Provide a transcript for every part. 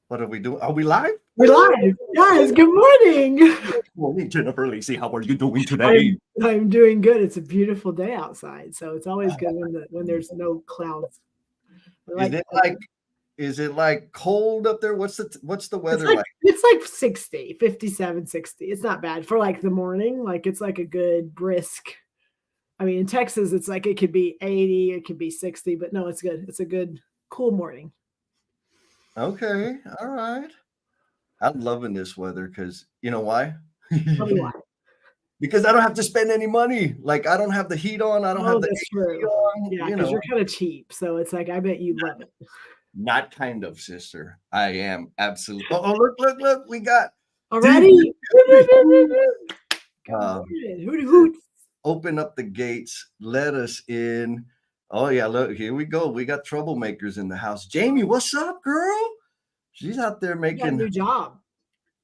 What are we doing? Are we live? We're live. Guys, good morning. Good morning, Jennifer Lacey. How are you doing today? I'm doing good. It's a beautiful day outside, so it's always good when there's no clouds. Is it like cold up there? What's the weather like? It's like 60, 57, 60. It's not bad for like the morning. Like it's like a good brisk. I mean, in Texas, it's like it could be 80, it could be 60, but no, it's good. It's a good, cool morning. Okay, all right. I'm loving this weather because you know why? Tell me why. Because I don't have to spend any money. Like I don't have the heat on. I don't have the that's AC true. on. Yeah, because you're kind of cheap. So it's like I bet you love it. Not kind of, sister. I am absolutely. Oh, look! We got already. Hoot. Open up the gates. Let us in. Oh yeah, look, here we go. We got troublemakers in the house. Jamie, what's up, girl? She's out there making a new job.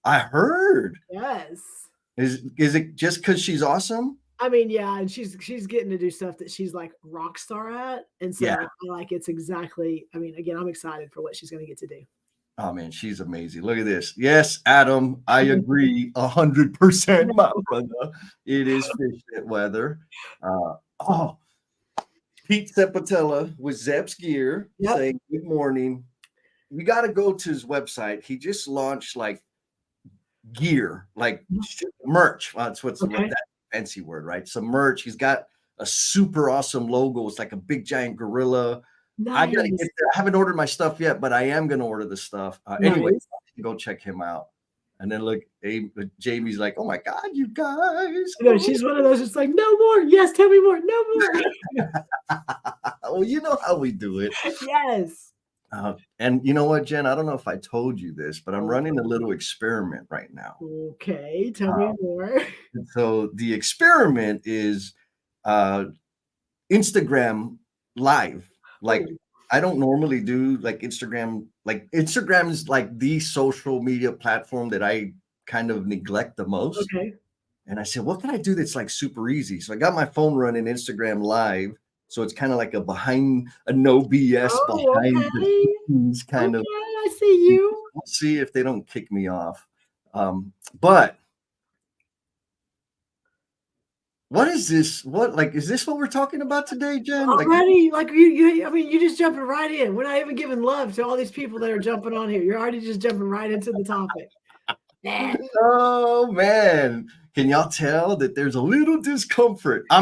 I heard. Yes. Is it just because she's awesome? I mean, yeah, and she's getting to do stuff that she's like rock star at, and so it's exactly. I mean, again, I'm excited for what she's going to get to do. Oh man, she's amazing. Look at this. Yes, Adam, I agree 100%, my brother. It is fishnet weather. Pete Sepatella with Zep's Gear saying good morning. You got to go to his website. He just launched like gear, like merch. That's that fancy word, right? Some merch. He's got a super awesome logo. It's like a big giant gorilla. Nice. I gotta get there. I haven't ordered my stuff yet, but I am gonna order the stuff. Anyway, go check him out. And then look, Jamie's like, "Oh my God, you guys!" She's one of those. It's like, no more. Yes, tell me more. No more. Well, you know how we do it. Yes. And you know what, Jen? I don't know if I told you this, but I'm running a little experiment right now. Okay, tell me more. So the experiment is Instagram Live. Like I don't normally do like Instagram. Like Instagram is like the social media platform that I kind of neglect the most. Okay. And I said, what can I do that's like super easy? So I got my phone running Instagram Live. So it's kind of like a no BS behind the scenes kind of. I see you. We'll see if they don't kick me off. But what is this? Is this what we're talking about today, Jen? Already, you just jumping right in. We're not even giving love to all these people that are jumping on here. You're already just jumping right into the topic. Oh man. Can y'all tell that there's a little discomfort? I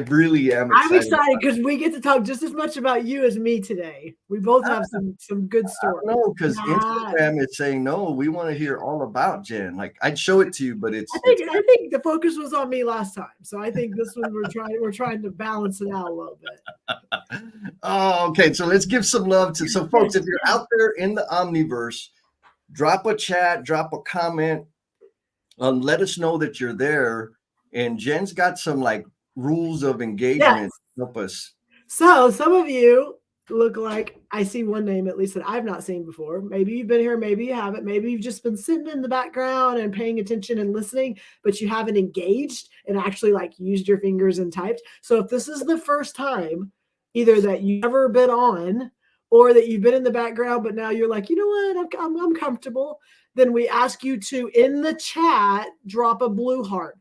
really am excited. I'm excited because we get to talk just as much about you as me today. We both have some good stories. No, because Instagram is saying, no, we want to hear all about Jen. Like I'd show it to you, but I think the focus was on me last time. So I think this one we're trying to balance it out a little bit. Oh, okay. So let's give some love to folks. If you're out there in the Omniverse, drop a chat, drop a comment. Let us know that you're there. And Jen's got some like rules of engagement to help us. So some of you look like I see one name at least that I've not seen before. Maybe you've been here, maybe you haven't. Maybe you've just been sitting in the background and paying attention and listening, but you haven't engaged and actually like used your fingers and typed. So if this is the first time either that you've ever been on or that you've been in the background, but now you're like, you know what, I'm comfortable, then we ask you to, in the chat, drop a blue heart.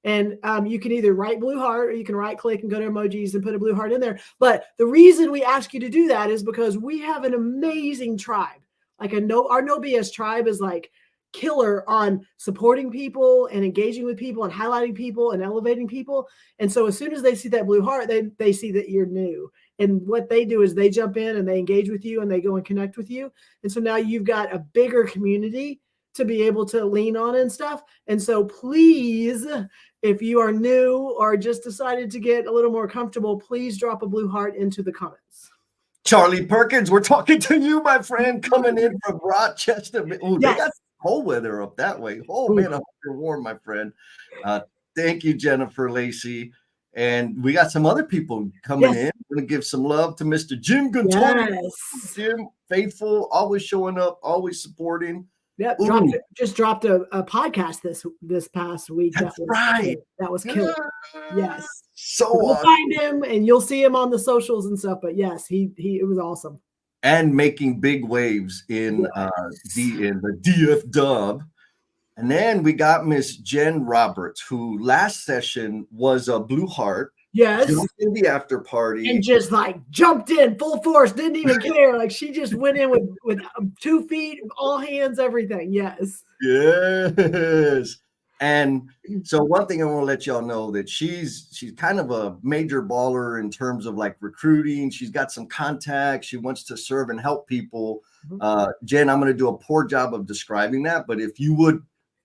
And you can either write blue heart or you can right click and go to emojis and put a blue heart in there. But the reason we ask you to do that is because we have an amazing tribe. Like our No BS tribe is like killer on supporting people and engaging with people and highlighting people and elevating people. And so as soon as they see that blue heart, they see that you're new. And what they do is they jump in and they engage with you and they go and connect with you. And so now you've got a bigger community to be able to lean on and stuff. And so please, if you are new or just decided to get a little more comfortable, please drop a blue heart into the comments. Charlie Perkins, we're talking to you, my friend, coming in from Rochester. Oh, they got cold weather up that way. Oh, man, I hope you're warm, my friend. Thank you, Jennifer Lacey. And we got some other people coming in. We're going to give some love to Mr. Jim Guntori. Jim, faithful, always showing up, always supporting. Yep, just dropped a podcast this past week. That's right. That was killer. Yes. So we'll find him and you'll see him on the socials and stuff. But yes, it was awesome. and making big waves in the DF Dub. And then we got Miss Jen Roberts, who last session was a Blue Heart. Yes. Jumped in the after party. And just like jumped in full force, didn't even care. Like she just went in with 2 feet, all hands, everything. Yes. Yes. And so one thing I want to let y'all know that she's kind of a major baller in terms of like recruiting. She's got some contacts. She wants to serve and help people. Jen, I'm going to do a poor job of describing that, but if you would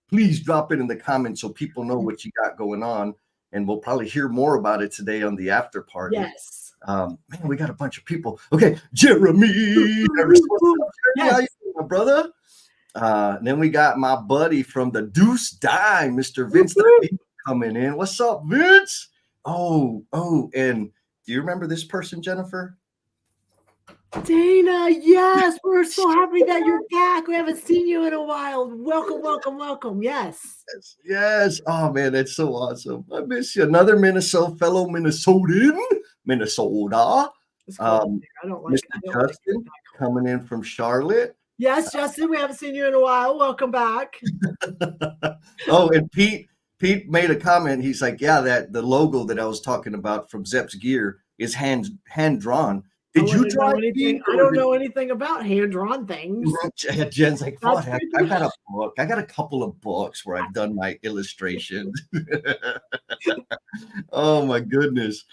please drop it in the comments so people know what you got going on, and we'll probably hear more about it today on the after party. Yes. Man, we got a bunch of people. Okay, Jeremy Harris, what's up, Jeremy? Yes. How you doing, my brother? Then we got my buddy from the Deuce Dime, Mr. Vince coming in. What's up, Vince? Oh, and do you remember this person, Jennifer? Dana, yes, we're so happy that you're back. We haven't seen you in a while. Welcome, welcome, welcome. Yes. Yes. Oh man, that's so awesome. I miss you. Another fellow Minnesotan, Minnesota. I don't like Mr. Justin coming in from Charlotte. Yes, Justin, we haven't seen you in a while. Welcome back. Oh, and Pete made a comment. He's like, yeah, that the logo that I was talking about from Zepp's Gear is hand drawn. Did you draw anything? I don't know anything about hand drawn things. Jen's like, oh, I got a book. I got a couple of books where I've done my illustrations. Oh my goodness.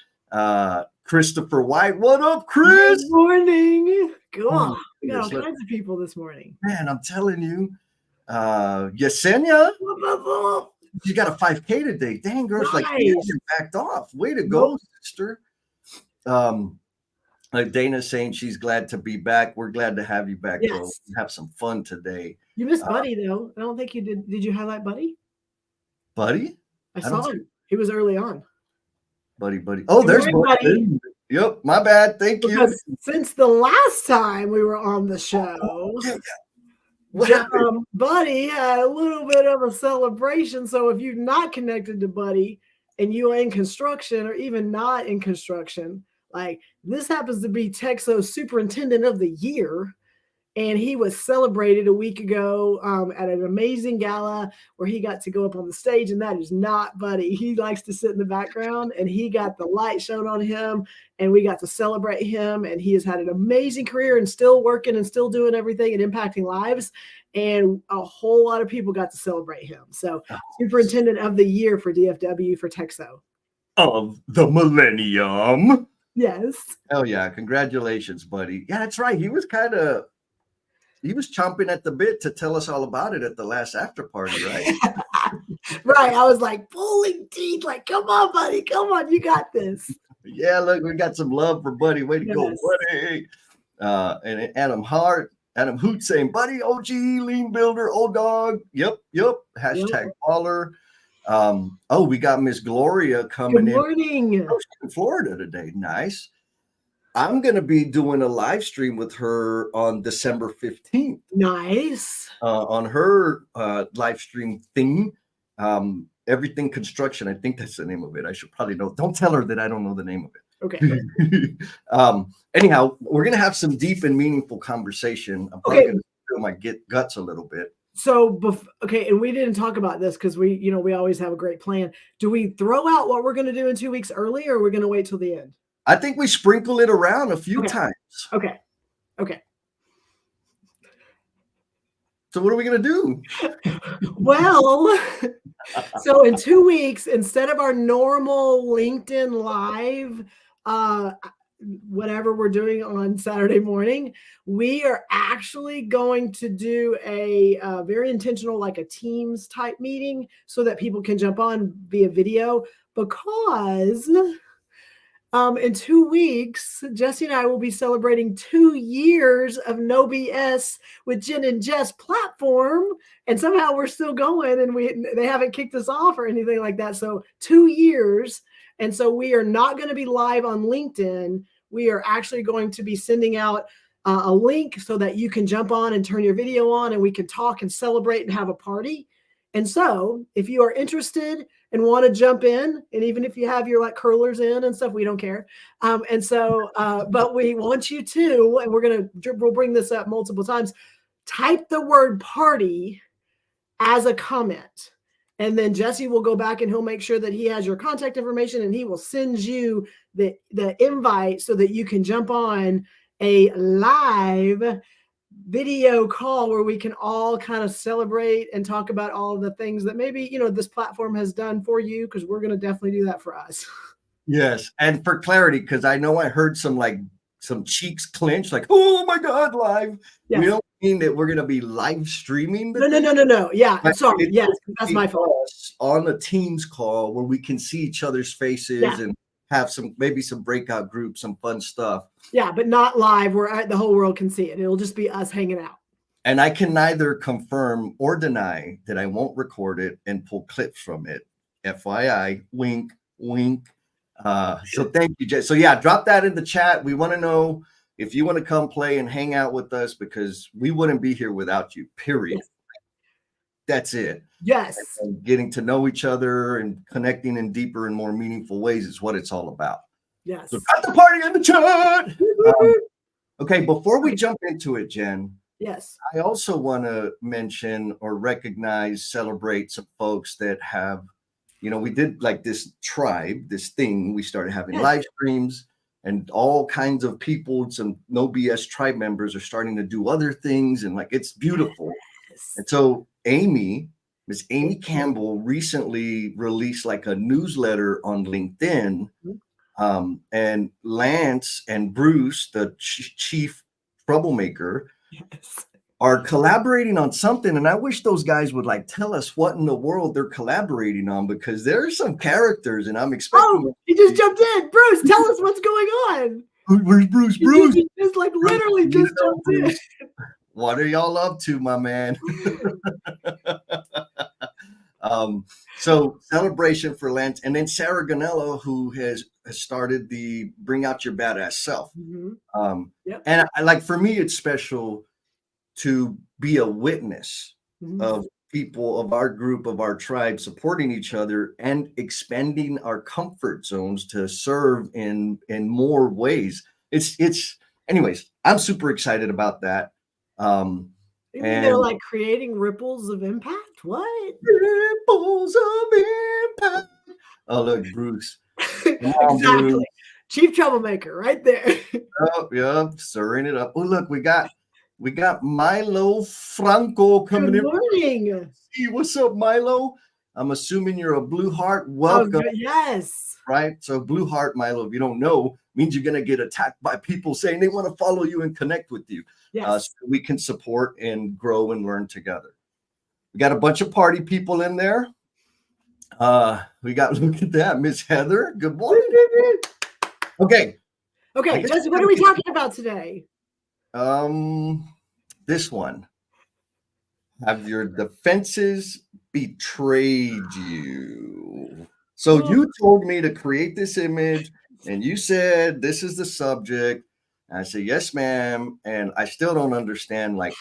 Christopher White. What up, Chris? Good morning. Go on. We got all kinds of people this morning. Man, I'm telling you. Yesenia. You got a 5K today. Dang, girls, nice. Like you backed off. Way to go, sister. Like Dana's saying she's glad to be back. We're glad to have you back, yes. Bro. Have some fun today. You missed Buddy, though. I don't think you did. Did you highlight Buddy? Buddy? I saw him. He was early on. Buddy. Oh, there's Buddy. Yep, my bad. Thank you. Since the last time we were on the show, Buddy had a little bit of a celebration. So if you're not connected to Buddy and you are in construction or even not in construction, like this happens to be Texo's Superintendent of the Year, and he was celebrated a week ago at an amazing gala where he got to go up on the stage, and that is not Buddy. He likes to sit in the background, and he got the light shown on him, and we got to celebrate him, and he has had an amazing career and still working and still doing everything and impacting lives, and a whole lot of people got to celebrate him. So Superintendent of the Year for DFW for Texo. Of the millennium. Yes. Oh yeah, congratulations, Buddy. Yeah, that's right. He was chomping at the bit to tell us all about it at the last after party, right? Right. I was like pulling teeth, like, come on, Buddy, come on, you got this. Yeah, look, we got some love for Buddy. Way to go, Buddy. And Adam Hoot saying, Buddy, OG, lean builder, old dog. Yep. Hashtag baller. We got Miss Gloria coming in. Good morning. Oh, she's in Florida today. Nice. I'm going to be doing a live stream with her on December 15th. Nice. On her live stream thing, Everything Construction. I think that's the name of it. I should probably know. Don't tell her that I don't know the name of it. Okay. Anyhow, we're going to have some deep and meaningful conversation. I'm probably going to feel my guts a little bit. So, and we didn't talk about this because we always have a great plan. Do we throw out what we're going to do in 2 weeks early, or are we going to wait till the end? I think we sprinkle it around a few times. Okay. So what are we going to do? Well, so in 2 weeks, instead of our normal LinkedIn Live, whatever we're doing on Saturday morning, we are actually going to do a very intentional, like a Teams type meeting so that people can jump on via video, because in 2 weeks, Jesse and I will be celebrating 2 years of No BS with Jen and Jess platform. And somehow we're still going, and they haven't kicked us off or anything like that. So 2 years. And so we are not going to be live on LinkedIn. We are actually going to be sending out a link so that you can jump on and turn your video on, and we can talk and celebrate and have a party. And so if you are interested and want to jump in, and even if you have your like curlers in and stuff, we don't care. But we want you to, and we'll bring this up multiple times, type the word party as a comment. And then Jesse will go back and he'll make sure that he has your contact information, and he will send you the invite so that you can jump on a live video call where we can all kind of celebrate and talk about all of the things that maybe, this platform has done for you, because we're going to definitely do that for us. Yes. And for clarity, because I know I heard some cheeks clench, like, oh my God, live. Yes. We don't mean that we're going to be live streaming. No. Yeah. Sorry. Yes. That's my fault. On the Teams call where we can see each other's faces and have maybe some breakout groups, some fun stuff. Yeah, but not live where the whole world can see it. It'll just be us hanging out. And I can neither confirm or deny that I won't record it and pull clips from it. FYI, wink, wink. So thank you, Jay. So yeah, drop that in the chat. We want to know if you want to come play and hang out with us, because we wouldn't be here without you, period. Yes. That's it. Yes. And getting to know each other and connecting in deeper and more meaningful ways is what it's all about. Yes. So got the party in the chat. Okay, before we jump into it, Jen. Yes. I also want to mention or recognize, celebrate some folks that have, we did like this tribe, this thing. We started having live streams, and all kinds of people, some No BS tribe members are starting to do other things, and like it's beautiful. Yes. And so Miss Amy Campbell recently released like a newsletter on LinkedIn. And Lance and Bruce, the chief troublemaker, are collaborating on something. And I wish those guys would like tell us what in the world they're collaborating on, because there are some characters, and I'm expecting. Oh, he just jumped in. Bruce, tell us what's going on. Where's Bruce? Bruce he just like literally just jumped in. What are y'all up to, my man? So celebration for Lance, and then Sarah Ganello, who has started the Bring Out Your Badass Self. Mm-hmm. And for me, it's special to be a witness of people of our group, of our tribe, supporting each other and expanding our comfort zones to serve in more ways. Anyways, I'm super excited about that. And they're like creating ripples of impact. What? Ripples of impact. Oh, look, Bruce. Exactly. Bruce. Chief troublemaker right there. Yeah, stirring it up. Oh, look, we got Milo Franco coming in. Good morning. Hey, what's up, Milo? I'm assuming you're a Blue Heart. Welcome. Oh, yes. Right? So Blue Heart, Milo, if you don't know, means you're going to get attacked by people saying they want to follow you and connect with you. Yes. So we can support and grow and learn together. We got a bunch of party people in there. We got, look at that, Miss Heather. Good morning. Okay. Okay, Jesse, what are we talking about today? This one. Have your defenses betrayed you? So you told me to create this image, and you said this is the subject. And I said, yes, ma'am. And I still don't understand, like,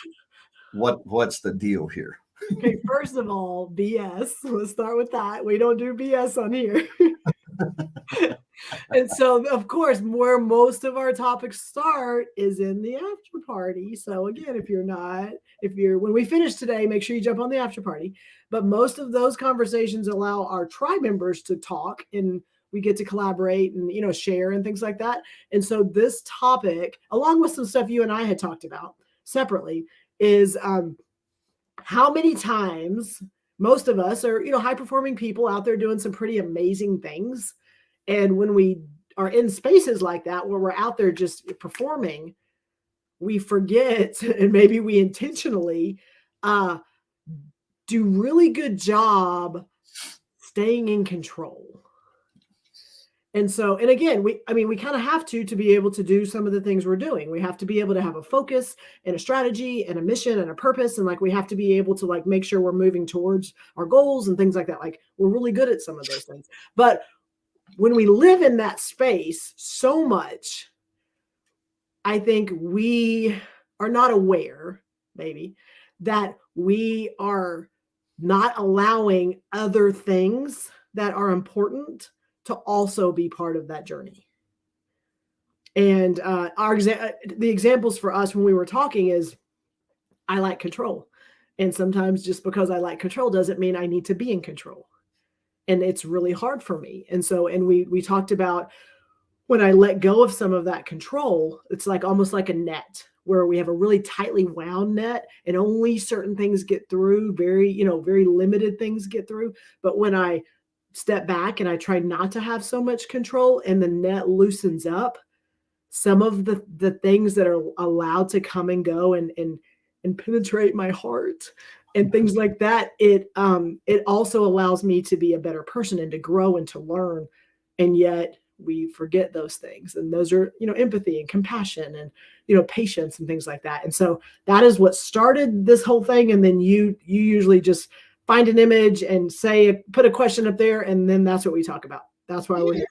what's the deal here? Okay, first of all, BS. Let's start with that. We don't do BS on here. And so, of course, where most of our topics start is in the after party. So again, when we finish today, make sure you jump on the after party. But most of those conversations allow our tribe members to talk, and we get to collaborate and, share and things like that. And so this topic, along with some stuff you and I had talked about separately, is how many times most of us are, high-performing people out there doing some pretty amazing things. And when we are in spaces like that, where we're out there just performing, we forget, and maybe we intentionally do really good job staying in control. And so, and again, we kind of have to be able to do some of the things we're doing. We have to be able to have a focus and a strategy and a mission and a purpose. And we have to be able to make sure we're moving towards our goals and things like that. We're really good at some of those things. But when we live in that space so much, I think we are not aware, maybe, that we are not allowing other things that are important to also be part of that journey. And the examples for us when we were talking is I like control. And sometimes just because I like control doesn't mean I need to be in control. And it's really hard for me. And so, and we talked about when I let go of some of that control, it's like almost like a net where we have a really tightly wound net and only certain things get through, very limited things get through. But when I step back and I try not to have so much control and the net loosens up, some of the things that are allowed to come and go and penetrate my heart and things like that, it also allows me to be a better person and to grow and to learn. And yet we forget those things, and those are empathy and compassion and patience and things like that. And so that is what started this whole thing. And then you usually just find an image and put a question up there, and then that's what we talk about. That's why we're here.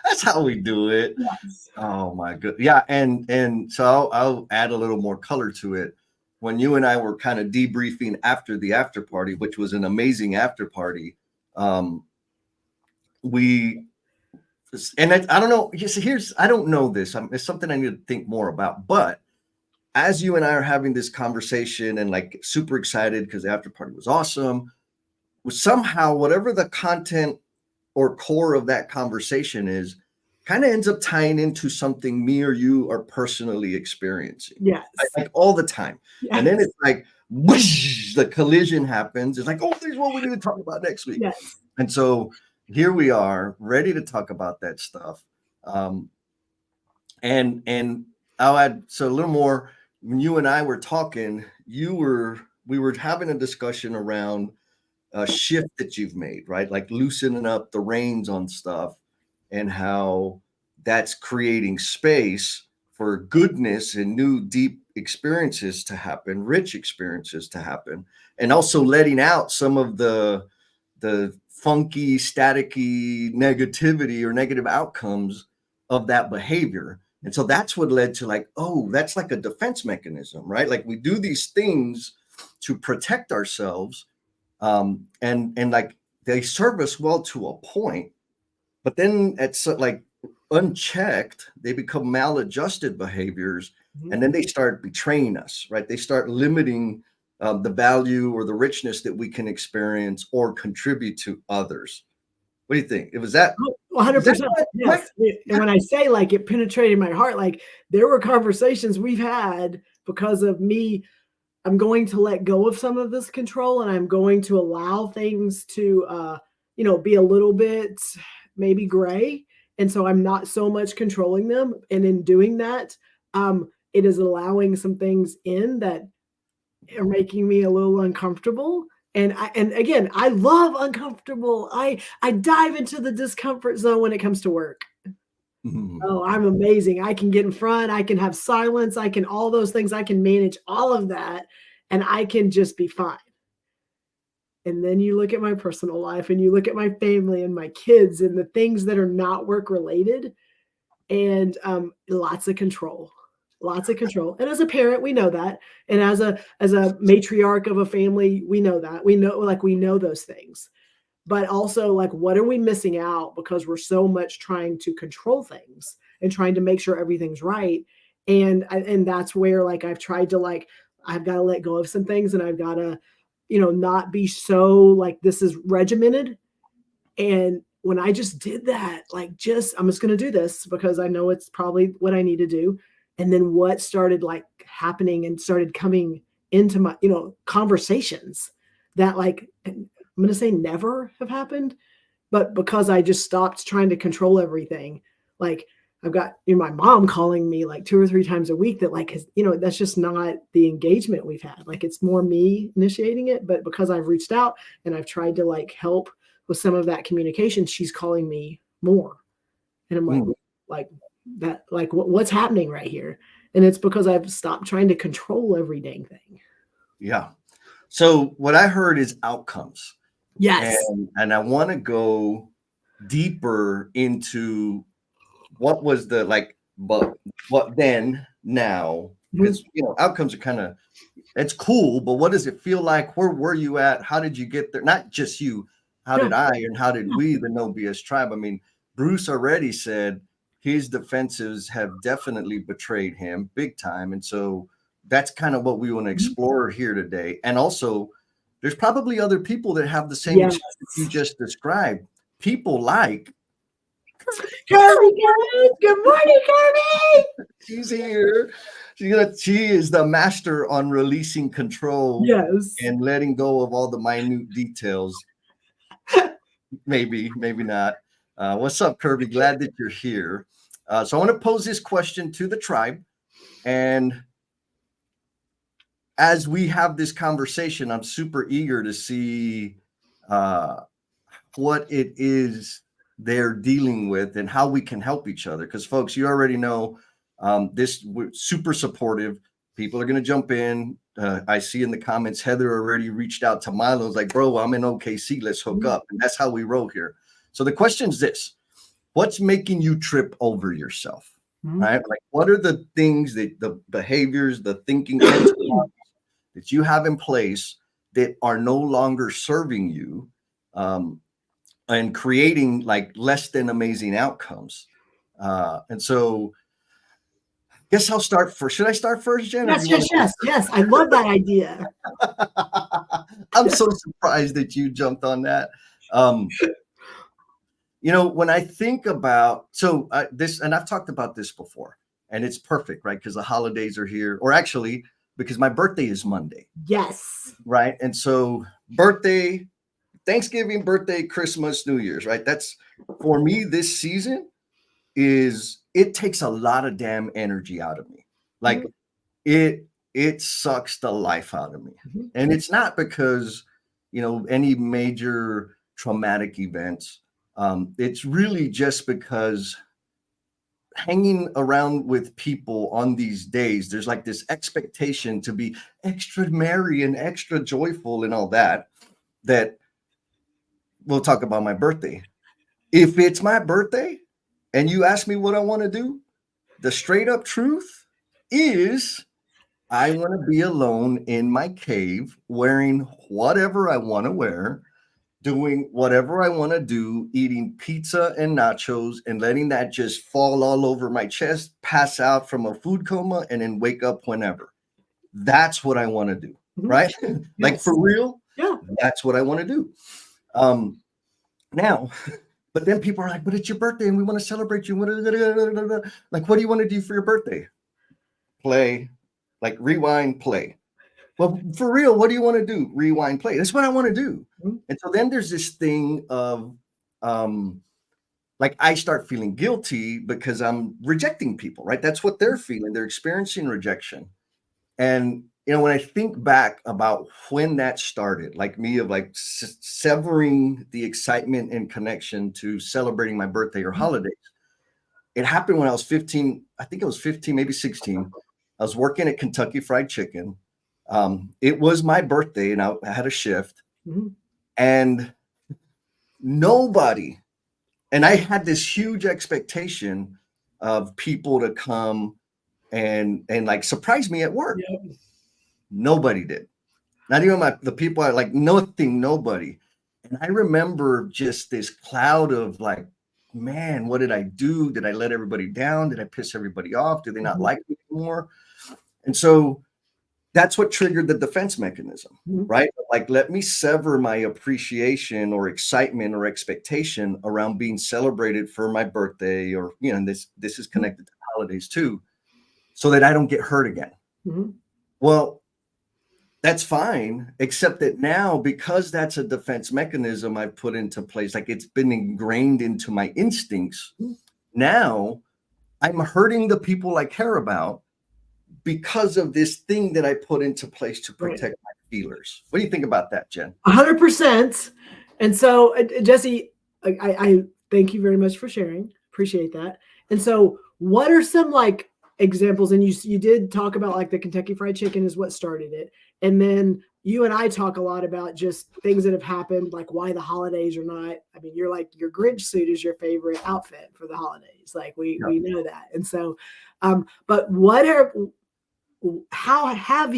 That's how we do it. Yes. Oh my good. Yeah. And so I'll add a little more color to it. When you and I were kind of debriefing after the after party, which was an amazing after party, I don't know. I don't know this. It's something I need to think more about. But as you and I are having this conversation and like super excited because the after party was awesome, somehow whatever the content or core of that conversation is kind of ends up tying into something me or you are personally experiencing. Yes. Like all the time. Yes. And then it's like, whoosh, the collision happens. It's like, oh, this is what we need to talk about next week. Yes. And so here we are ready to talk about that stuff. And I'll add, so a little more, when you and I were talking, we were having a discussion around a shift that you've made, right? Like loosening up the reins on stuff and how that's creating space for goodness and new deep experiences to happen, rich experiences to happen, and also letting out some of the funky, staticky negativity or negative outcomes of that behavior. And so that's what led to like, oh, that's like a defense mechanism, right? Like we do these things to protect ourselves. And like they serve us well to a point, but then it's like unchecked, they become maladjusted behaviors, and then they start betraying us, right? They start limiting the value or the richness that we can experience or contribute to others. What do you think? It was that 100%. Yes. And when I say like it penetrated my heart, like there were conversations we've had because of me. I'm going to let go of some of this control, and I'm going to allow things to, be a little bit maybe gray. And so I'm not so much controlling them. And in doing that, it is allowing some things in that are making me a little uncomfortable. And again, I love uncomfortable. I dive into the discomfort zone when it comes to work. Oh, I'm amazing. I can get in front. I can have silence. I can all those things. I can manage all of that, and I can just be fine. And then you look at my personal life and you look at my family and my kids and the things that are not work related, and lots of control. And as a parent, we know that. And as a matriarch of a family, we know that. We know those things. But also, like, what are we missing out because we're so much trying to control things and trying to make sure everything's right? And that's where, like, I've tried to, like, I've got to let go of some things, and I've got to, not be so, like, this is regimented. And when I just did that, like, I'm just going to do this because I know it's probably what I need to do. And then what started, like, happening and started coming into my, conversations that, like, I'm going to say never have happened, but because I just stopped trying to control everything. Like I've got my mom calling me like 2 or 3 times a week that like, that's just not the engagement we've had. Like it's more me initiating it, but because I've reached out and I've tried to like help with some of that communication, she's calling me more. And I'm like that, like what's happening right here? And it's because I've stopped trying to control every dang thing. Yeah. So what I heard is outcomes. Yes. And I want to go deeper into what was the like, but what then, now, because outcomes are kind of, it's cool, but what does it feel like? Where were you at? How did you get there? Not just you. How did I and how did we, the No BS tribe? I mean, Bruce already said his defenses have definitely betrayed him big time. And so that's kind of what we want to explore here today. And also, there's probably other people that have the same experience you just described. People like Kirby. Good morning, Kirby. She's here. She is the master on releasing control and letting go of all the minute details. Maybe not. What's up, Kirby? Glad that you're here. So I want to pose this question to the tribe. And as we have this conversation, I'm super eager to see what it is they're dealing with and how we can help each other. Because, folks, you already know we're super supportive. People are going to jump in. I see in the comments, Heather already reached out to Milo. It's like, bro, I'm in OKC. Let's hook up. And that's how we roll here. So the question is this: what's making you trip over yourself? Right? Like, what are the things that the behaviors, the thinking that you have in place that are no longer serving you and creating like less than amazing outcomes? And so I guess I'll start first. Should I start first, Jen? Yes. I love that idea. I'm so surprised that you jumped on that. When I think about this, and I've talked about this before, and it's perfect, right? Because the holidays are here, or actually, because my birthday is Monday. Yes. Right. And so birthday, Thanksgiving, birthday, Christmas, New Year's, right? That's for me this season it takes a lot of damn energy out of me. Like it sucks the life out of me. And it's not because, any major traumatic events. It's really just because hanging around with people on these days, there's like this expectation to be extra merry and extra joyful and all that we'll talk about my birthday. If it's my birthday and you ask me what I want to do, the straight up truth is I want to be alone in my cave, wearing whatever I want to wear, doing whatever I want to do, eating pizza and nachos and letting that just fall all over my chest, pass out from a food coma, and then wake up whenever. That's what I want to do, right? Like for real? Yeah. That's what I want to do. Now, but then people are like, but it's your birthday and we want to celebrate you. Like, what do you want to do for your birthday? Play, like rewind, play. Well, for real, what do you want to do? Rewind, play. That's what I want to do. And so then there's this thing of like I start feeling guilty because I'm rejecting people, right? That's what they're feeling. They're experiencing rejection. And, when I think back about when that started, like me of like severing the excitement and connection to celebrating my birthday or holidays, it happened when I was 15. I think I was 15, maybe 16. I was working at Kentucky Fried Chicken. It was my birthday and I had a shift and nobody, and I had this huge expectation of people to come and like surprise me at work. Nobody did. Not even the people I like, nothing, nobody. And I remember just this cloud of like, man, what did I do? Did I let everybody down? Did I piss everybody off? Do they not like me anymore? And so that's what triggered the defense mechanism, right? Like, let me sever my appreciation or excitement or expectation around being celebrated for my birthday, or, this is connected to holidays too, so that I don't get hurt again. Well, that's fine, except that now, because that's a defense mechanism I've put into place, like it's been ingrained into my instincts. Now I'm hurting the people I care about because of this thing that I put into place to protect my feelers. What do you think about that, Jen? 100%. And so, Jesse, I thank you very much for sharing. Appreciate that. And so, what are some like examples? And you did talk about like the Kentucky Fried Chicken is what started it. And then you and I talk a lot about just things that have happened, like why the holidays are not. I mean, you're like, your Grinch suit is your favorite outfit for the holidays. Like we know that. And so, but what how have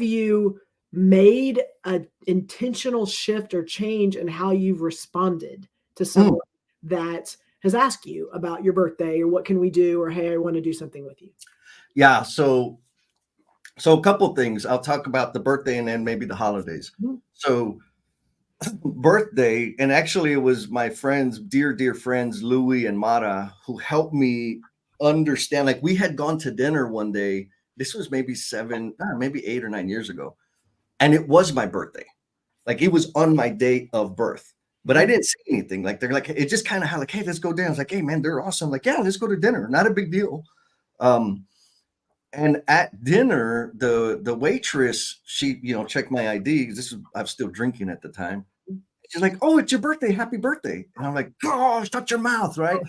you made an intentional shift or change in how you've responded to someone that has asked you about your birthday or what can we do, or hey, I want to do something with you? Yeah. So a couple things. I'll talk about the birthday and then maybe the holidays. So birthday, and actually it was my friends, dear friends, Louis and Mara, who helped me understand. Like, we had gone to dinner one day. This was maybe 8 or 9 years ago. And it was my birthday. Like, it was on my date of birth, but I didn't say anything. Like, they're like, it just kind of like, hey, let's go down. I was like, hey man, they're awesome. Like, yeah, let's go to dinner. Not a big deal. And at dinner, the waitress, she, checked my ID. I was still drinking at the time. She's like, oh, it's your birthday. Happy birthday. And I'm like, oh, shut your mouth, right?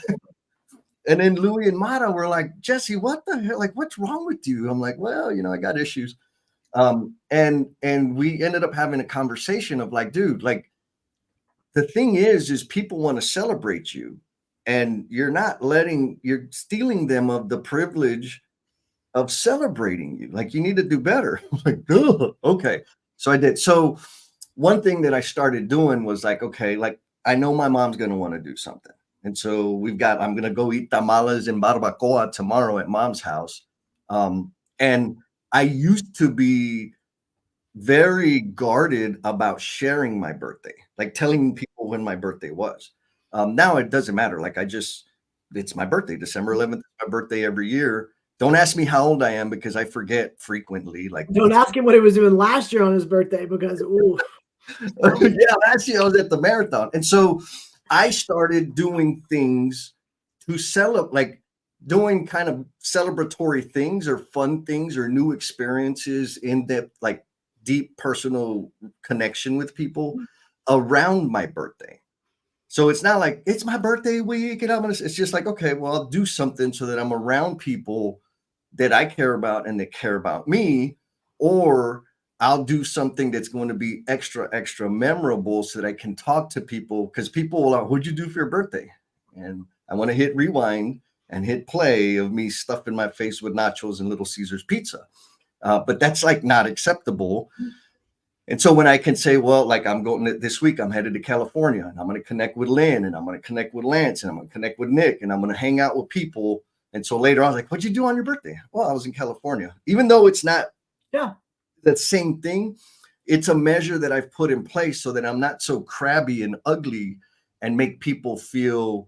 And then Louis and Mata were like, Jesse, what the hell? Like, what's wrong with you? I'm like, well, I got issues. And we ended up having a conversation of like, dude, like, the thing is people want to celebrate you, and you're stealing them of the privilege of celebrating you. Like, you need to do better. I'm like, ugh, okay. So I did. So one thing that I started doing was like, okay, like, I know my mom's going to want to do something. And so I'm going to go eat tamales and barbacoa tomorrow at mom's house. And I used to be very guarded about sharing my birthday, like telling people when my birthday was. Now it doesn't matter. Like, it's my birthday, December 11th, is my birthday every year. Don't ask me how old I am because I forget frequently. Like, don't ask him what he was doing last year on his birthday, because yeah, last year I was at the marathon. And so I started doing things to celebrate, like doing kind of celebratory things or fun things or new experiences in depth, like deep personal connection with people around my birthday. So it's not like it's my birthday week and it's just like, okay, well, I'll do something so that I'm around people that I care about and that care about me, or I'll do something that's going to be extra memorable so that I can talk to people, because people will, what'd you do for your birthday? And I want to hit rewind and hit play of me stuffing my face with nachos and Little Caesars pizza. But that's like not acceptable. And so when I can say, well, like, I'm going this week, I'm headed to California and I'm going to connect with Lynn and I'm going to connect with Lance and I'm going to connect with Nick and I'm going to hang out with people. And so later I was like, what'd you do on your birthday? Well, I was in California. Even though it's not the same thing, it's a measure that I've put in place so that I'm not so crabby and ugly and make people feel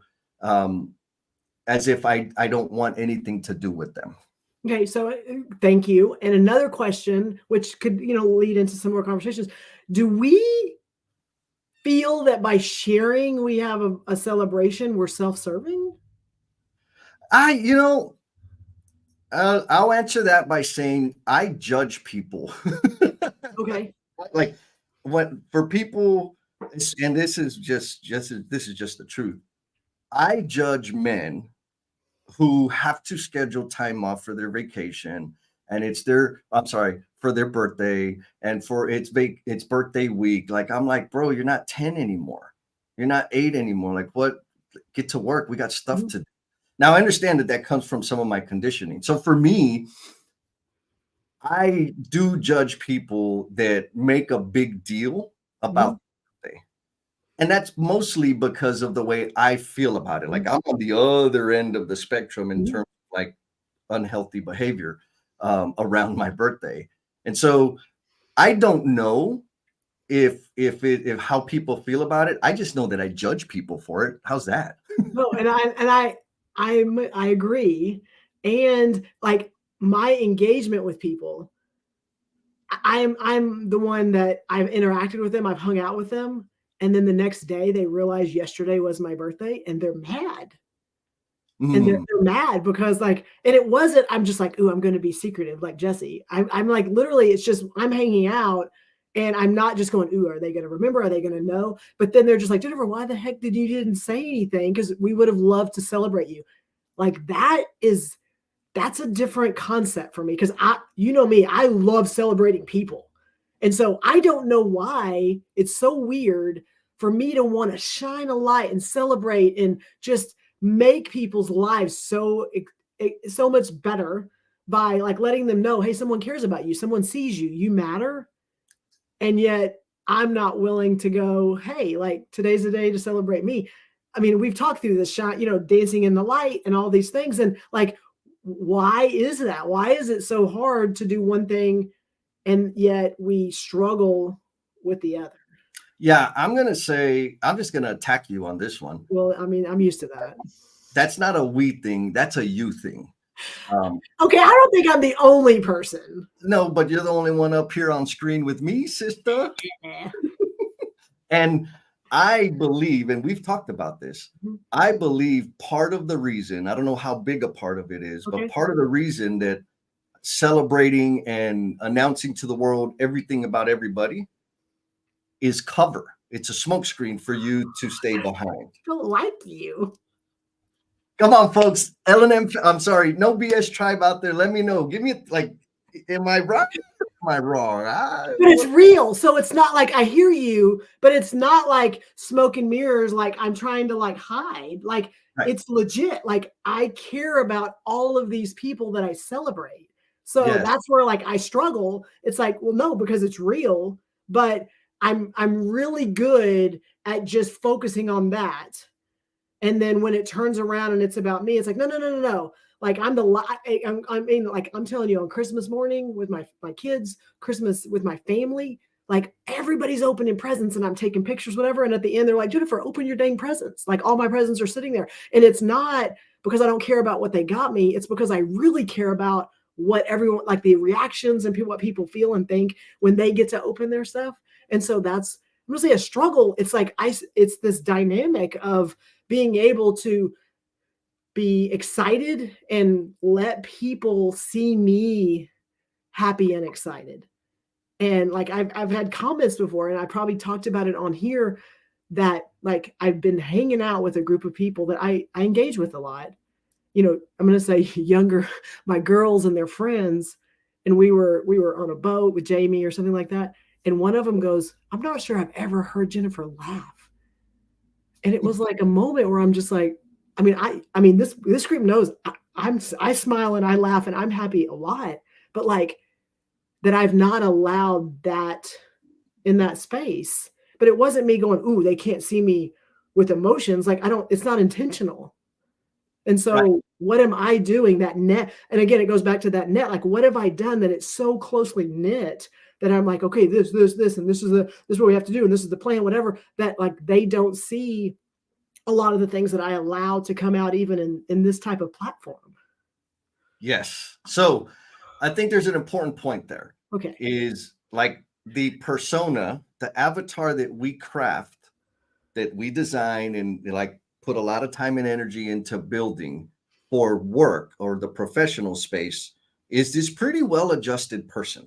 as if I don't want anything to do with them. Okay, so thank you. And another question, which could, lead into some more conversations. Do we feel that by sharing we have a celebration, we're self-serving? I'll answer that by saying I judge people. Okay. Like, what for people, and this is just the truth. I judge men who have to schedule time off for their vacation, and it's for their birthday, and for it's birthday week. Like, I'm like, bro, you're not 10 anymore. You're not 8 anymore. Like, what? Get to work. We got stuff to do. Now, I understand that comes from some of my conditioning. So for me, I do judge people that make a big deal about birthday. And that's mostly because of the way I feel about it. Like, I'm on the other end of the spectrum in terms of like unhealthy behavior around my birthday. And so I don't know if how people feel about it. I just know that I judge people for it. How's that? No, and I agree. And like, my engagement with people, I'm the one that I've interacted with them, I've hung out with them, and then the next day they realize yesterday was my birthday and they're mad. And they're mad because and it wasn't, I'm just like, ooh, I'm going to be secretive like Jesse. I'm like, literally, it's just, I'm hanging out and I'm not just going, ooh, are they going to remember? Are they going to know? But then they're just like, Jennifer, why the heck didn't say anything? Because we would have loved to celebrate you. Like, that's a different concept for me, because me, I love celebrating people. And so I don't know why it's so weird for me to want to shine a light and celebrate and just make people's lives so much better by like letting them know, hey, someone cares about you, someone sees you, you matter. And yet I'm not willing to go, hey, like today's the day to celebrate me. I mean, we've talked through this shot, dancing in the light and all these things. And like, why is that? Why is it so hard to do one thing and yet we struggle with the other? Yeah, I'm just going to attack you on this one. Well, I mean, I'm used to that. That's not a we thing. That's a you thing. Okay, I don't think I'm the only person. No, but you're the only one up here on screen with me, sister. And I believe, and we've talked about this, I believe part of the reason, I don't know how big a part of it is, but part of the reason that celebrating and announcing to the world everything about everybody is cover. It's a smokescreen for you to stay behind. I don't like you. Come on, folks. L&M, I'm sorry, no BS tribe out there. Let me know. Give me like, am I right? Am I wrong? But it's real. So it's not like I hear you, but it's not like smoke and mirrors, like I'm trying to like hide. Like it's legit. Like I care about all of these people that I celebrate. So that's where like I struggle. It's like, well, no, because it's real, but I'm really good at just focusing on that. And then when it turns around and it's about me, it's like, no. Like I'm telling you, on Christmas morning with my kids, Christmas with my family, like everybody's opening presents and I'm taking pictures, whatever. And at the end, they're like, Jennifer, open your dang presents. Like all my presents are sitting there. And it's not because I don't care about what they got me. It's because I really care about what everyone, like the reactions and what people feel and think when they get to open their stuff. And so that's, I'm gonna say, a struggle. It's like it's this dynamic of being able to be excited and let people see me happy and excited. And like I've had comments before, and I probably talked about it on here, that like I've been hanging out with a group of people that I engage with a lot. I'm going to say younger, my girls and their friends, and we were on a boat with Jamie or something like that. And one of them goes, I'm not sure I've ever heard Jennifer laugh. And it was like a moment where I'm just like, I mean, this group knows I smile and I laugh and I'm happy a lot, but like that I've not allowed that in that space. But it wasn't me going, ooh, they can't see me with emotions. Like it's not intentional. And so what am I doing that net? And again, it goes back to that net. Like, what have I done that it's so closely knit that I'm like, okay, this, and this is what we have to do. And this is the plan, whatever, that like, they don't see a lot of the things that I allow to come out even in this type of platform. Yes. So I think there's an important point there. Okay. Is like the persona, the avatar that we craft, that we design and like put a lot of time and energy into building for work or the professional space, is this pretty well-adjusted person.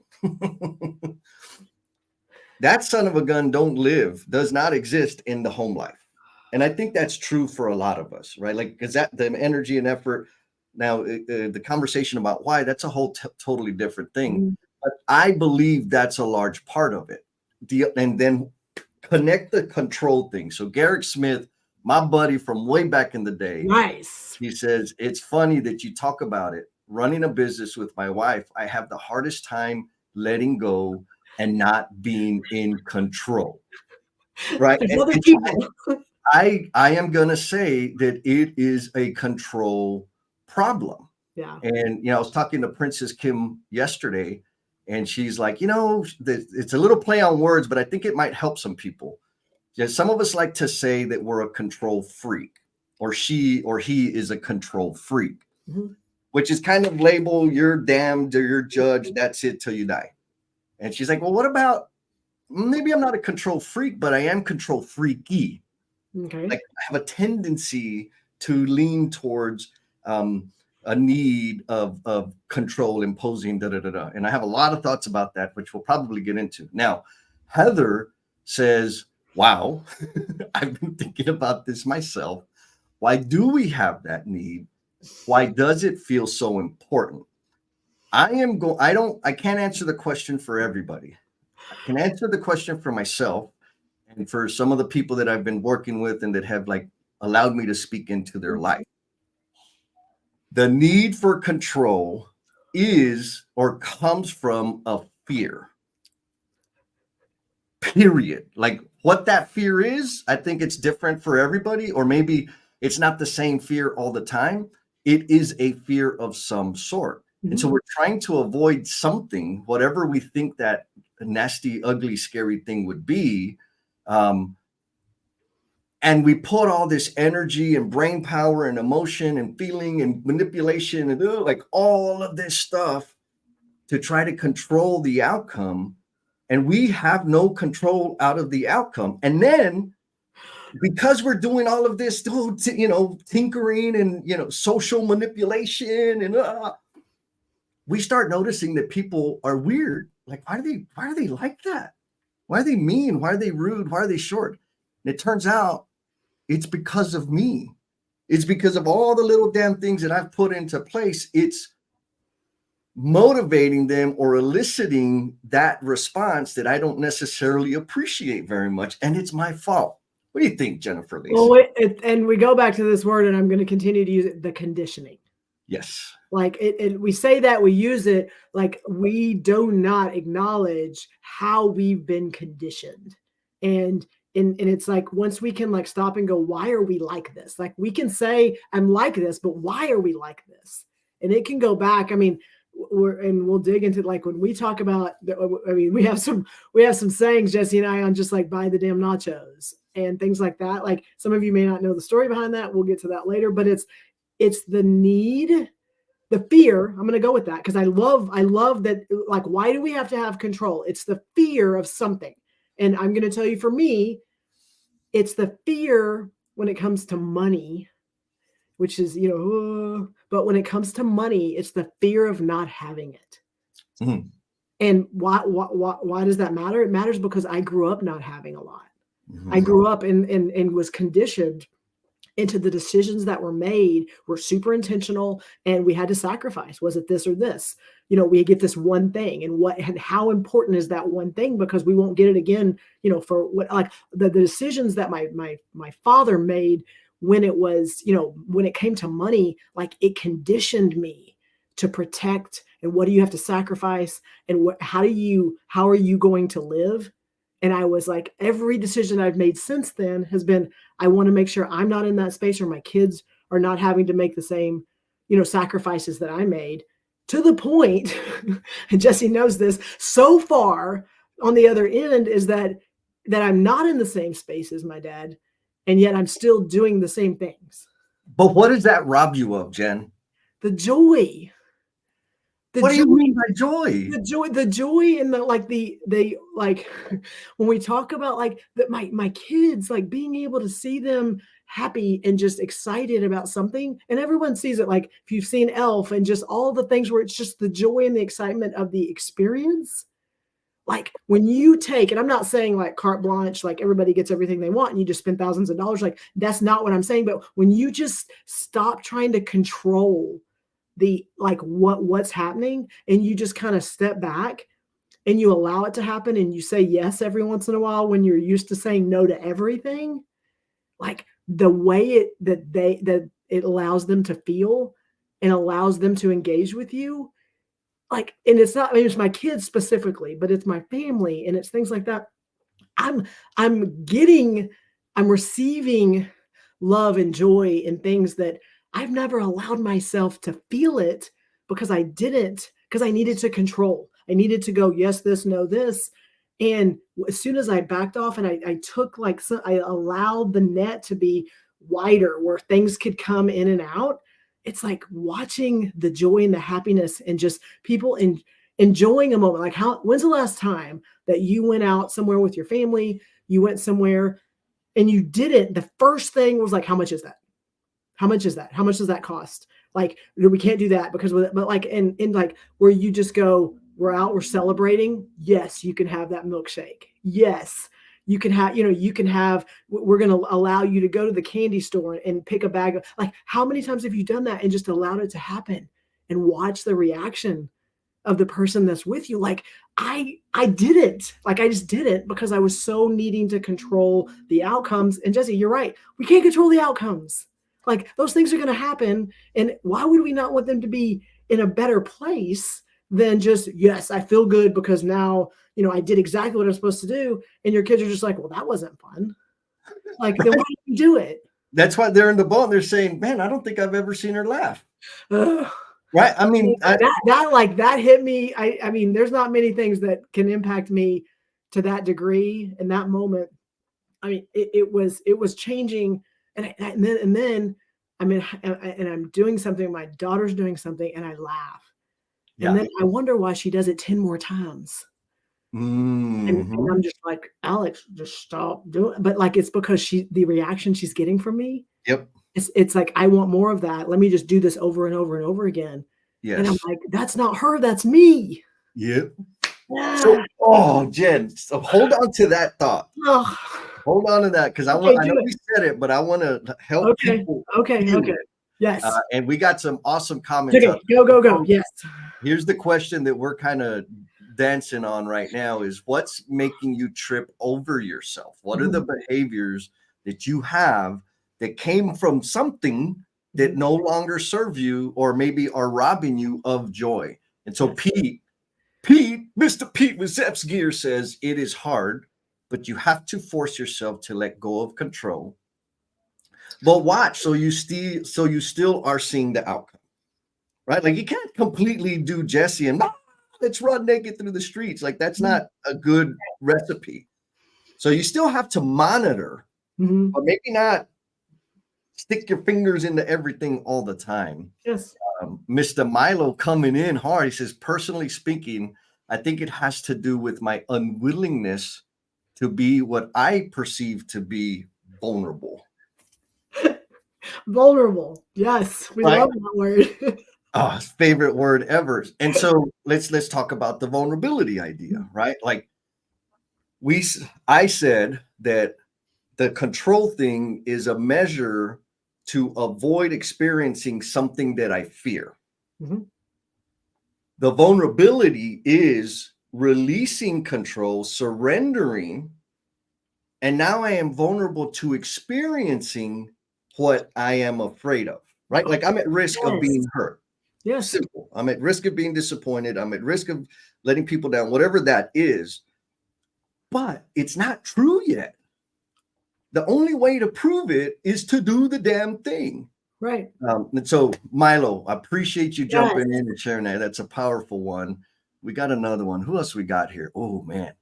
That son of a gun does not exist in the home life. And I think that's true for a lot of us, right? Like, because that the energy and effort. Now, the conversation about why, that's a whole totally different thing. Mm-hmm. But I believe that's a large part of it. And then connect the control thing. So Garrick Smith, my buddy from way back in the day, nice. He says, it's funny that you talk about it. Running a business with my wife, I have the hardest time letting go and not being in control. Right. Other people. I am going to say that it is a control problem. Yeah. And, I was talking to Princess Kim yesterday, and she's like, it's a little play on words, but I think it might help some people. Yeah, some of us like to say that we're a control freak, or she or he is a control freak, which is kind of label, you're damned or you're judged. That's it till you die. And she's like, well, what about, maybe I'm not a control freak, but I am control freaky. Okay. Like I have a tendency to lean towards a need of control, imposing, And I have a lot of thoughts about that, which we'll probably get into. Now, Heather says, wow, I've been thinking about this myself. Why do we have that need? Why does it feel so important? I can't answer the question for everybody. I can answer the question for myself and for some of the people that I've been working with and that have like allowed me to speak into their life. The need for control is or comes from a fear. Period. Like what that fear is, I think it's different for everybody, or maybe it's not the same fear all the time. It is a fear of some sort. And so we're trying to avoid something, whatever we think that nasty, ugly, scary thing would be. And we put all this energy and brain power and emotion and feeling and manipulation and like all of this stuff to try to control the outcome. And we have no control out of the outcome. And then because we're doing all of this, tinkering and, social manipulation and we start noticing that people are weird. Like, why are they like that? Why are they mean? Why are they rude? Why are they short? And it turns out it's because of me. It's because of all the little damn things that I've put into place. It's motivating them or eliciting that response that I don't necessarily appreciate very much. And it's my fault. What do you think, Jennifer Lacey? Well, and we go back to this word, and I'm going to continue to use it, the conditioning. Yes. Like we say that, we use it, like we do not acknowledge how we've been conditioned. And it's like, once we can like stop and go, why are we like this? Like we can say, I'm like this, but why are we like this? And it can go back. I mean, we'll dig into, like, when we talk about, we have some sayings, Jesse and I, on just like buy the damn nachos and things like that. Like some of you may not know the story behind that. We'll get to that later, but it's the need, the fear. I'm going to go with that because I love that. Like, why do we have to have control? It's the fear of something. And I'm going to tell you, for me, it's the fear when it comes to money, which is, but when it comes to money, it's the fear of not having it. Mm-hmm. And why does that matter? It matters because I grew up not having a lot. Mm-hmm. I grew up and was conditioned into the decisions that were made were super intentional, and we had to sacrifice. Was it this or this? We get this one thing, and how important is that one thing? Because we won't get it again, for what, like the decisions that my father made when it was, when it came to money, like it conditioned me to protect, and what do you have to sacrifice, and how are you going to live? And I was like, every decision I've made since then has been, I want to make sure I'm not in that space, or my kids are not having to make the same, sacrifices that I made, to the point, and Jesse knows this, so far on the other end is that I'm not in the same space as my dad, and yet I'm still doing the same things. But what does that rob you of, Jen? The joy. What do you mean by joy? The joy and the like when we talk about like that, my kids, like being able to see them happy and just excited about something, and everyone sees it. Like if you've seen Elf and just all the things where it's just the joy and the excitement of the experience. Like when you take, and I'm not saying like carte blanche, like everybody gets everything they want and you just spend thousands of dollars. Like that's not what I'm saying. But when you just stop trying to control what's happening, and you just kind of step back and you allow it to happen, and you say yes every once in a while when you're used to saying no to everything, like the way that it allows them to feel and allows them to engage with you. Like, and it's not, it's my kids specifically, but it's my family and it's things like that. I'm receiving love and joy and things that I've never allowed myself to feel it because I needed to control. I needed to go, yes, this, no, this. And as soon as I backed off and I took I allowed the net to be wider where things could come in and out, it's like watching the joy and the happiness and just people enjoying a moment. Like when's the last time that you went out somewhere with your family, you went somewhere and you did it? The first thing was like, how much is that? How much is that? How much does that cost? Like, we can't do that because, but like, and like where you just go, we're out, we're celebrating. Yes, you can have that milkshake. Yes, you can have, we're going to allow you to go to the candy store and pick a bag of, like, how many times have you done that and just allowed it to happen and watch the reaction of the person that's with you? Like, I didn't, like, I just didn't because I was so needing to control the outcomes. And Jesse, you're right. We can't control the outcomes. Like those things are going to happen. And why would we not want them to be in a better place than just, yes, I feel good because now, I did exactly what I'm supposed to do. And your kids are just like, well, that wasn't fun. Like, then why did you do it? That's why they're in the boat and they're saying, man, I don't think I've ever seen her laugh. Ugh. Right. I mean, that hit me. I mean, there's not many things that can impact me to that degree in that moment. I mean, it was changing. And then I mean, and I'm doing something, my daughter's doing something, and I laugh. And then I wonder why she does it 10 more times. And I'm just like, Alex, just stop doing it. But like, it's because the reaction she's getting from me. Yep. It's like, I want more of that. Let me just do this over and over and over again. Yes. And I'm like, that's not her, that's me. Yep. So, Jen, so hold on to that thought. Hold on to that, because I know we said it, but I want to help people. Okay. Yes. And we got some awesome comments. Okay, go. Yes. Here's the question that we're kind of dancing on right now is, what's making you trip over yourself? What are the behaviors that you have that came from something that no longer serve you, or maybe are robbing you of joy? And so Mr. Pete with Zep's Gear says, it is hard, but you have to force yourself to let go of control. But watch, so you still are seeing the outcome, right? Like, you can't completely do Jesse and let's run naked through the streets. Like, that's not a good recipe. So you still have to monitor, but maybe not stick your fingers into everything all the time. Yes. Mr. Milo coming in hard. He says, personally speaking, I think it has to do with my unwillingness to be what I perceive to be vulnerable. Vulnerable. Yes. We love that word. Oh, favorite word ever. And so let's talk about the vulnerability idea, right? Like, I said that the control thing is a measure to avoid experiencing something that I fear. The vulnerability is releasing control, surrendering, and now I am vulnerable to experiencing what I am afraid of, right? Like, I'm at risk of being hurt. Yes. Simple. I'm at risk of being disappointed. I'm at risk of letting people down, whatever that is. But it's not true yet. The only way to prove it is to do the damn thing. Right. And so, Milo, I appreciate you jumping in and sharing that. That's a powerful one. We got another one. Who else we got here? Oh, man.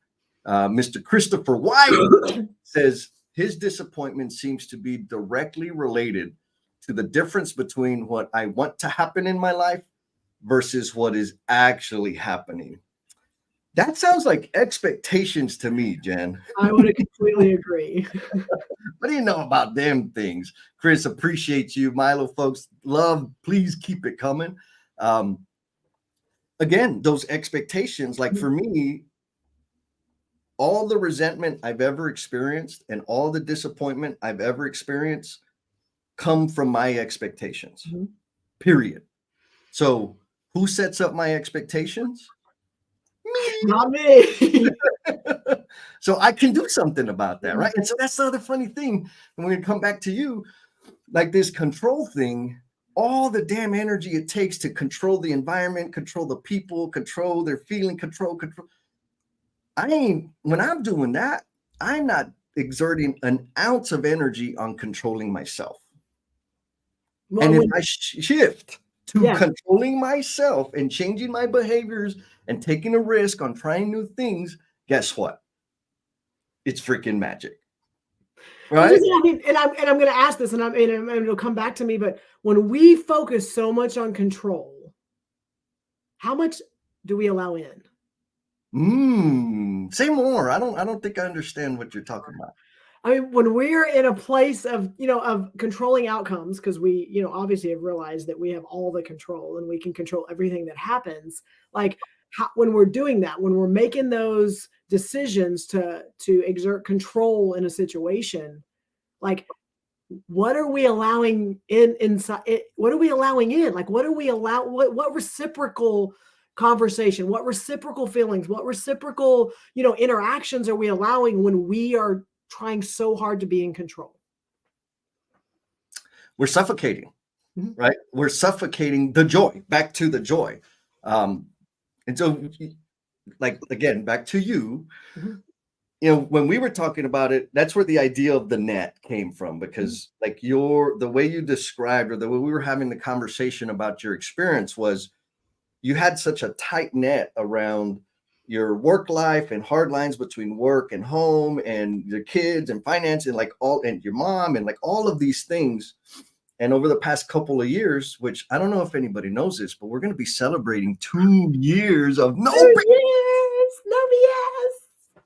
Mr. Christopher White says his disappointment seems to be directly related to the difference between what I want to happen in my life versus what is actually happening. That sounds like expectations to me, Jen. I would completely agree. What do you know about them things? Chris, appreciate you. Milo, folks, love, please keep it coming. Again, those expectations, like for me, all the resentment I've ever experienced and all the disappointment I've ever experienced come from my expectations, period. So who sets up my expectations? Me. Not me. So I can do something about that, right? And so that's the other funny thing. And we're going to come back to you, like this control thing, all the damn energy it takes to control the environment, control the people, control their feeling, control. When I'm doing that, I'm not exerting an ounce of energy on controlling myself. Well, and if I shift to controlling myself and changing my behaviors and taking a risk on trying new things, guess what? It's freaking magic. Right? I mean, and I'm going to ask this, and it'll come back to me. But when we focus so much on control, how much do we allow in? Say more. I don't think I understand what you're talking about. I mean, when we're in a place of, of controlling outcomes, because we, obviously have realized that we have all the control and we can control everything that happens. Like when we're doing that, when we're making those decisions to exert control in a situation, like what are we allowing inside it? What are we allowing in? Like, what reciprocal conversation, what reciprocal feelings, what reciprocal, interactions are we allowing when we are trying so hard to be in control? We're suffocating. right? We're suffocating the joy, back to the joy. And so, like, again, back to you, when we were talking about it, that's where the idea of the net came from, because like the way you described, or the way we were having the conversation about your experience, was you had such a tight net around your work life and hard lines between work and home and your kids and finance and and your mom and like all of these things. And over the past couple of years, which I don't know if anybody knows this, but we're going to be celebrating 2 years of no BS.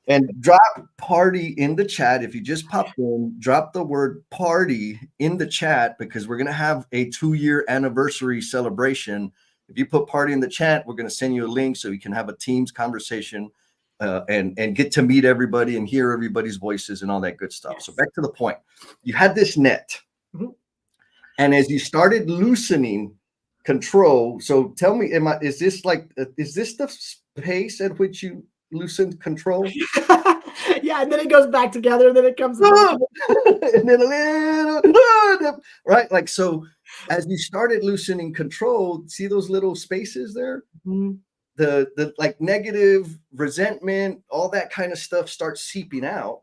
And drop party in the chat. If you just popped in, drop the word party in the chat, because we're going to have a 2-year anniversary celebration. If you put party in the chat, we're going to send you a link so you can have a Teams conversation and get to meet everybody and hear everybody's voices and all that good stuff. Yes. So back to the point. You had this net. And as you started loosening control, so tell me, is this the pace at which you loosened control? Yeah, and then it goes back together, and then it comes back. And then a little, right? Like, so as you started loosening control, see those little spaces there? The like negative resentment, all that kind of stuff starts seeping out,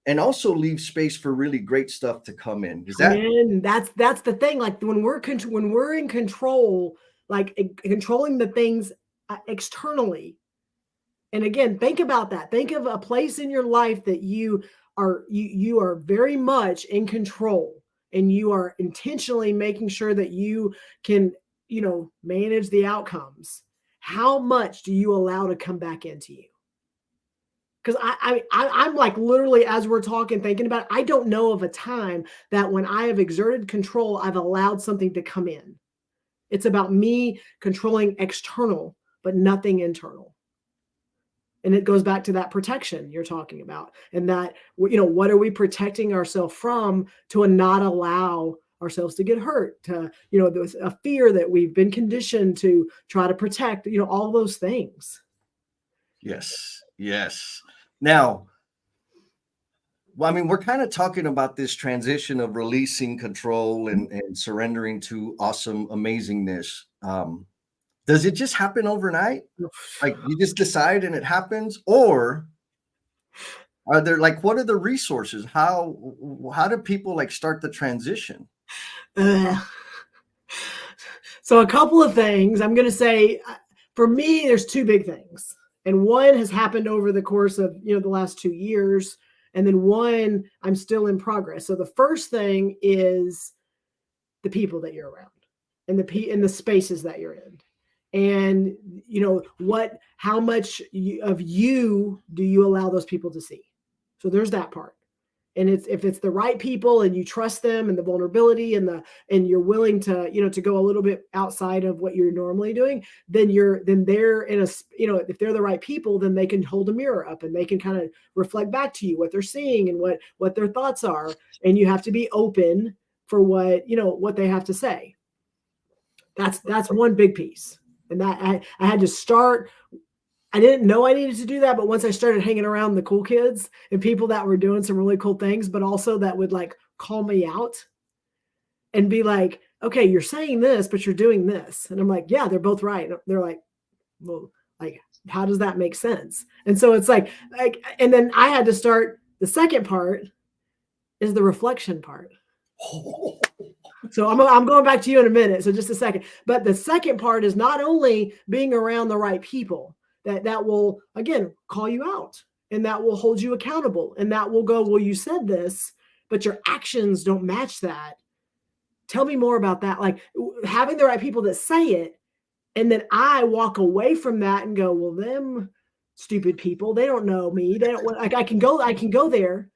and also leave space for really great stuff to come in. That's the thing. Like when we're in control, like controlling the things externally. And again, think about that. Think of a place in your life that you are very much in control, and you are intentionally making sure that you can, manage the outcomes. How much do you allow to come back into you? Because I'm like literally, as we're talking, thinking about it, I don't know of a time that when I have exerted control, I've allowed something to come in. It's about me controlling external, but nothing internal. And it goes back to that protection you're talking about, and that, what are we protecting ourselves from to not allow ourselves to get hurt, to, there's a fear that we've been conditioned to try to protect, all those things. Yes. Now, well, I mean, we're kind of talking about this transition of releasing control and surrendering to awesome amazingness. Does it just happen overnight? Like you just decide and it happens? Or are there, like, what are the resources? How do people like start the transition? So a couple of things. I'm going to say, for me, there's 2 big things. And one has happened over the course of, the last 2 years. And then one, I'm still in progress. So the first thing is the people that you're around, and the spaces that you're in. And, how much of you do you allow those people to see? So there's that part. And if it's the right people and you trust them and the vulnerability and you're willing to, to go a little bit outside of what you're normally doing, then they're in a, if they're the right people, then they can hold a mirror up and they can kind of reflect back to you what they're seeing and what their thoughts are. And you have to be open for what they have to say. That's one big piece. And that I had to start. I didn't know I needed to do that, but once I started hanging around the cool kids and people that were doing some really cool things, but also that would like call me out and be like, okay, you're saying this, but you're doing this. And I'm like, yeah, they're both right. They're like, well, like, how does that make sense? And so it's like, and then I had to start, the second part is the reflection part. So I'm going back to you in a minute. So just a second. But the second part is not only being around the right people that will, again, call you out, and that will hold you accountable, and that will go, well, you said this, but your actions don't match that. Tell me more about that. Like having the right people that say it. And then I walk away from that and go, well, them stupid people, they don't know me. They don't, like, I can go there,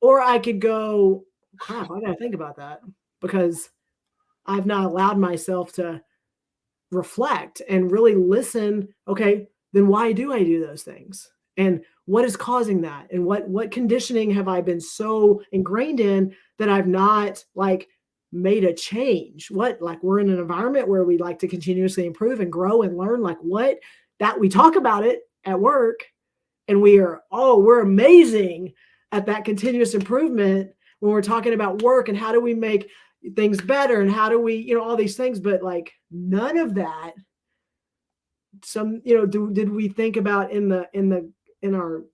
or I could go, crap, I got to think about that, because I've not allowed myself to reflect and really listen. Okay, then why do I do those things? And what is causing that? And what conditioning have I been so ingrained in that I've not like made a change? Like we're in an environment where we like to continuously improve and grow and learn, like that we talk about it at work, and we're amazing at that continuous improvement when we're talking about work and how do we make things better and how do we, you know, all these things, but like none of that. Did we think about in our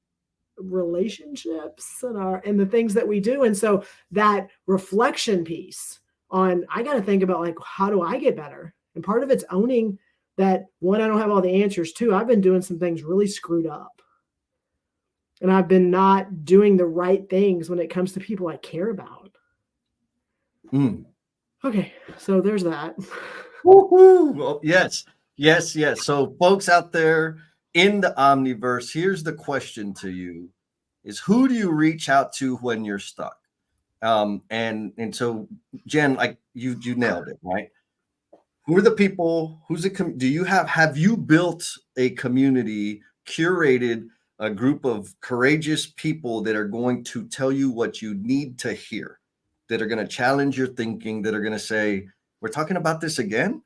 relationships and the things that we do? And so that reflection piece on, I got to think about like, how do I get better? And part of it's owning that, one, I don't have all the answers. Two, I've been doing some things really screwed up. And I've been not doing the right things when it comes to people I care about. Okay, so there's that. Woo-hoo. Well, yes. So folks out there in the Omniverse, here's the question to you is, who do you reach out to when you're stuck? And so Jen, like you nailed it, right? Who are the people? Have you built a community, curated a group of courageous people that are going to tell you what you need to hear, that are going to challenge your thinking, that are going to say, we're talking about this again?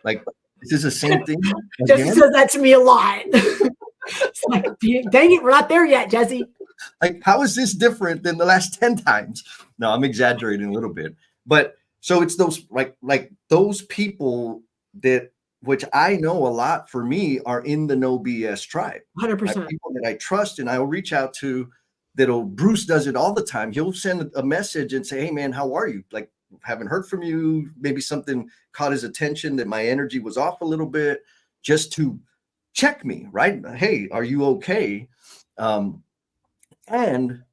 Like, this is the same thing? Jesse says that to me a lot. It's like, dang it, we're not there yet, Jesse. Like, how is this different than the last 10 times? No, I'm exaggerating a little bit. But so it's those like those people that, which I know a lot for me, are in the no BS tribe. 100%. People that I trust and I will reach out to. Bruce does it all the time. He'll send a message and say, hey man, how are you? Like, haven't heard from you. Maybe something caught his attention that my energy was off a little bit, just to check me, right? Hey, are you okay? And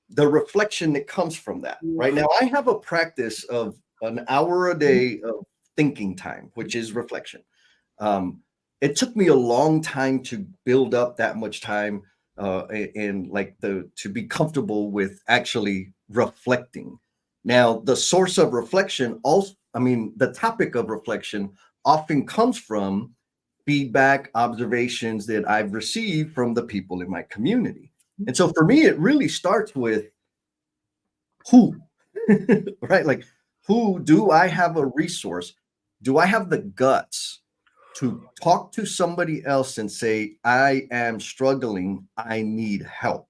the reflection that comes from that. Right now, I have a practice of an hour a day of thinking time, which is reflection. It took me a long time to build up that much time and to be comfortable with actually reflecting. Now, the source of reflection the topic of reflection often comes from feedback, observations that I've received from the people in my community. And so for me, it really starts with who, right? Like, who do I have a resource? Do I have the guts to talk to somebody else and say, I am struggling, I need help?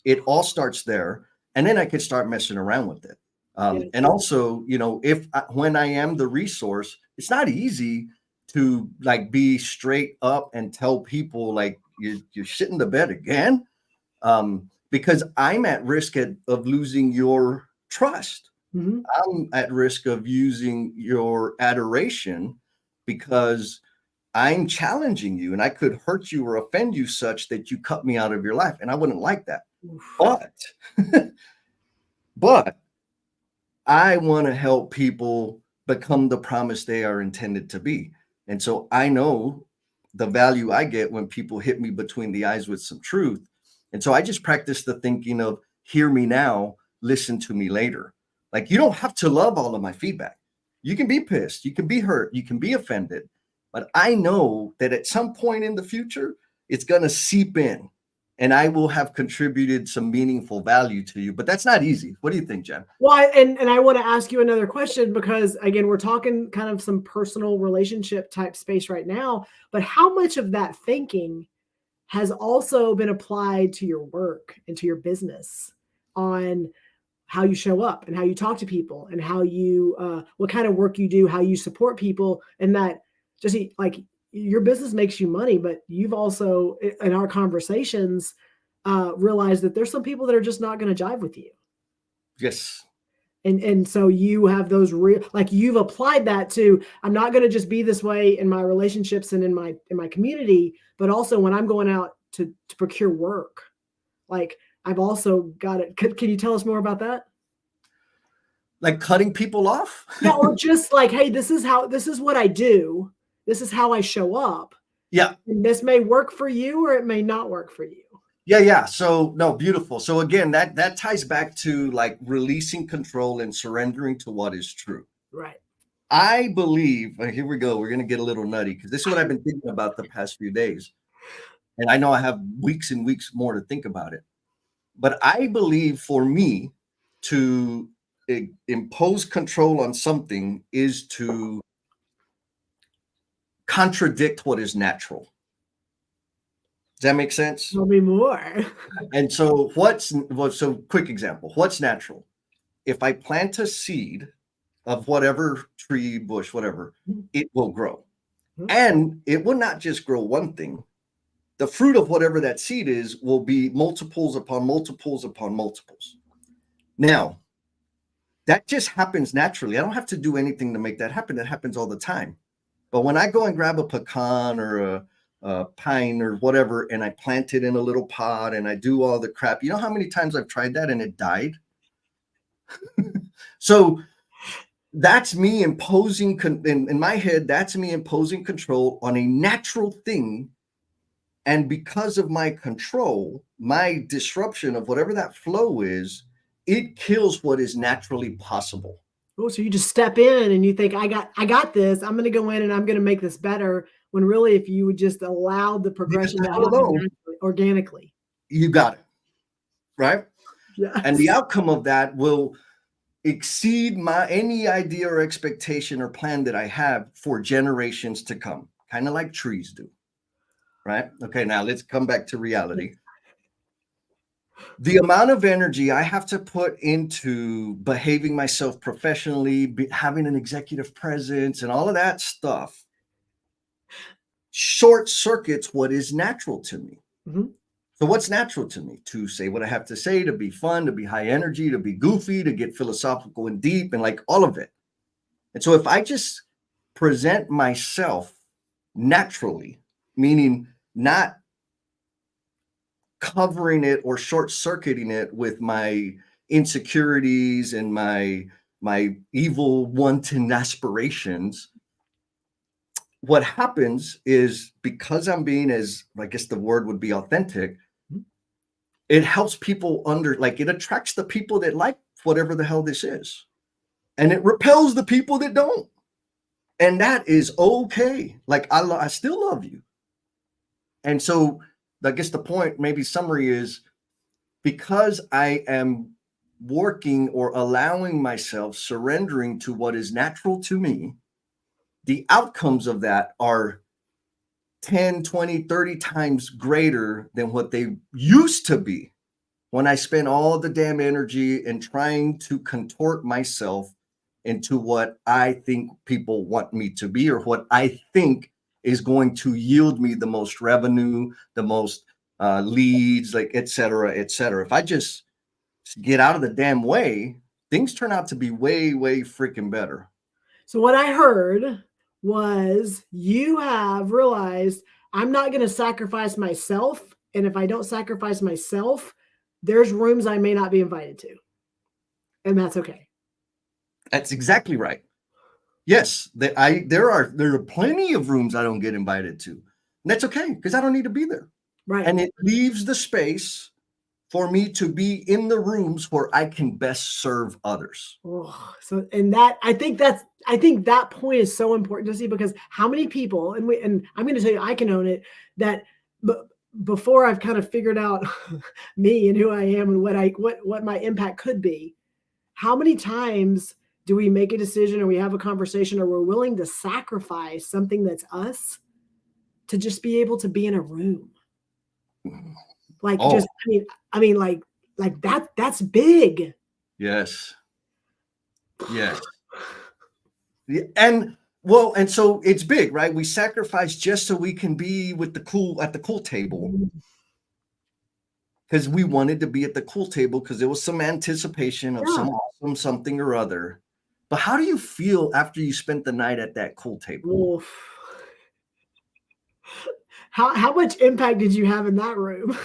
It all starts there. And then I could start messing around with it. And also, when I am the resource, it's not easy to like be straight up and tell people like you're shitting the bed again, because I'm at risk of losing your trust. Mm-hmm. I'm at risk of using your adoration because I'm challenging you, and I could hurt you or offend you such that you cut me out of your life, and I wouldn't like that. But I want to help people become the promise they are intended to be. And so I know the value I get when people hit me between the eyes with some truth. And so I just practice the thinking of, hear me now, listen to me later. Like, you don't have to love all of my feedback. You can be pissed, you can be hurt, you can be offended. But I know that at some point in the future, it's going to seep in and I will have contributed some meaningful value to you. But that's not easy. What do you think, Jen? Well, and I want to ask you another question, because again, we're talking kind of some personal relationship type space right now, but how much of that thinking has also been applied to your work and to your business, on how you show up and how you talk to people and how you, what kind of work you do, how you support people, and that just like your business makes you money, but you've also, in our conversations, realized that there's some people that are just not going to jive with you. Yes. And so you have those real, like, you've applied that to, I'm not going to just be this way in my relationships and in my community, but also when I'm going out to procure work, like, I've also got it. Can you tell us more about that? Like cutting people off? Yeah, or just like, hey, this is what I do. This is how I show up. Yeah. And this may work for you or it may not work for you. Yeah. So no, beautiful. So again, that ties back to like releasing control and surrendering to what is true. Right. I believe, here we go. We're going to get a little nutty, because this is what I've been thinking about the past few days. And I know I have weeks and weeks more to think about it. But I believe for me to impose control on something is to contradict what is natural. Does that make sense? Tell me more. And so quick example, what's natural? If I plant a seed of whatever tree, bush, whatever, it will grow. Mhm. And it will not just grow one thing. The fruit of whatever that seed is will be multiples upon multiples upon multiples. Now, that just happens naturally. I don't have to do anything to make that happen. That happens all the time. But when I go and grab a pecan or a pine or whatever, and I plant it in a little pot and I do all the crap, you know how many times I've tried that and it died? So that's me imposing, in my head, that's me imposing control on a natural thing. And because of my control, my disruption of whatever that flow is, it kills what is naturally possible. Oh, so you just step in and you think, I got this. I'm going to go in and I'm going to make this better. When really, if you would just allow the progression to happen naturally, organically, you got it, right? Yeah. And the outcome of that will exceed any idea or expectation or plan that I have for generations to come, kind of like trees do, right? Okay, now let's come back to reality. The amount of energy I have to put into behaving myself professionally, having an executive presence, and all of that stuff short circuits what is natural to me. Mm-hmm. So what's natural to me? To say what I have to say, to be fun, to be high energy, to be goofy, to get philosophical and deep, and like all of it. And so if I just present myself naturally, meaning not covering it or short-circuiting it with my insecurities and my evil wanton aspirations, what happens is, because I'm being, as I guess the word would be, authentic, it helps people it attracts the people that like whatever the hell this is, and it repels the people that don't. And that is okay. Like, I still love you. And so I guess the point, maybe summary, is because I am working or allowing myself, surrendering to what is natural to me, the outcomes of that are 10, 20, 30 times greater than what they used to be when I spent all the damn energy in trying to contort myself into what I think people want me to be, or what I think is going to yield me the most revenue, the most leads, like et cetera, et cetera. If I just get out of the damn way, things turn out to be way, way freaking better. So what I heard was you have realized, I'm not going to sacrifice myself. And if I don't sacrifice myself, there's rooms I may not be invited to. And that's okay. That's exactly right. Yes, there are plenty of rooms I don't get invited to. And that's okay, because I don't need to be there. Right. And it leaves the space for me to be in the rooms where I can best serve others. Oh, so, and that, I think that point is so important to see, because how many people, and I'm going to tell you, I can own it, that before I've kind of figured out me and who I am and what my impact could be, how many times do we make a decision, or we have a conversation, or we're willing to sacrifice something that's us to just be able to be in a room? Like, just, I mean, like that's big. Yes. Yes. And so it's big, right? We sacrifice just so we can be with at the cool table, because we wanted to be at the cool table because there was some anticipation of some awesome something or other. But how do you feel after you spent the night at that cool table? Oof. How much impact did you have in that room?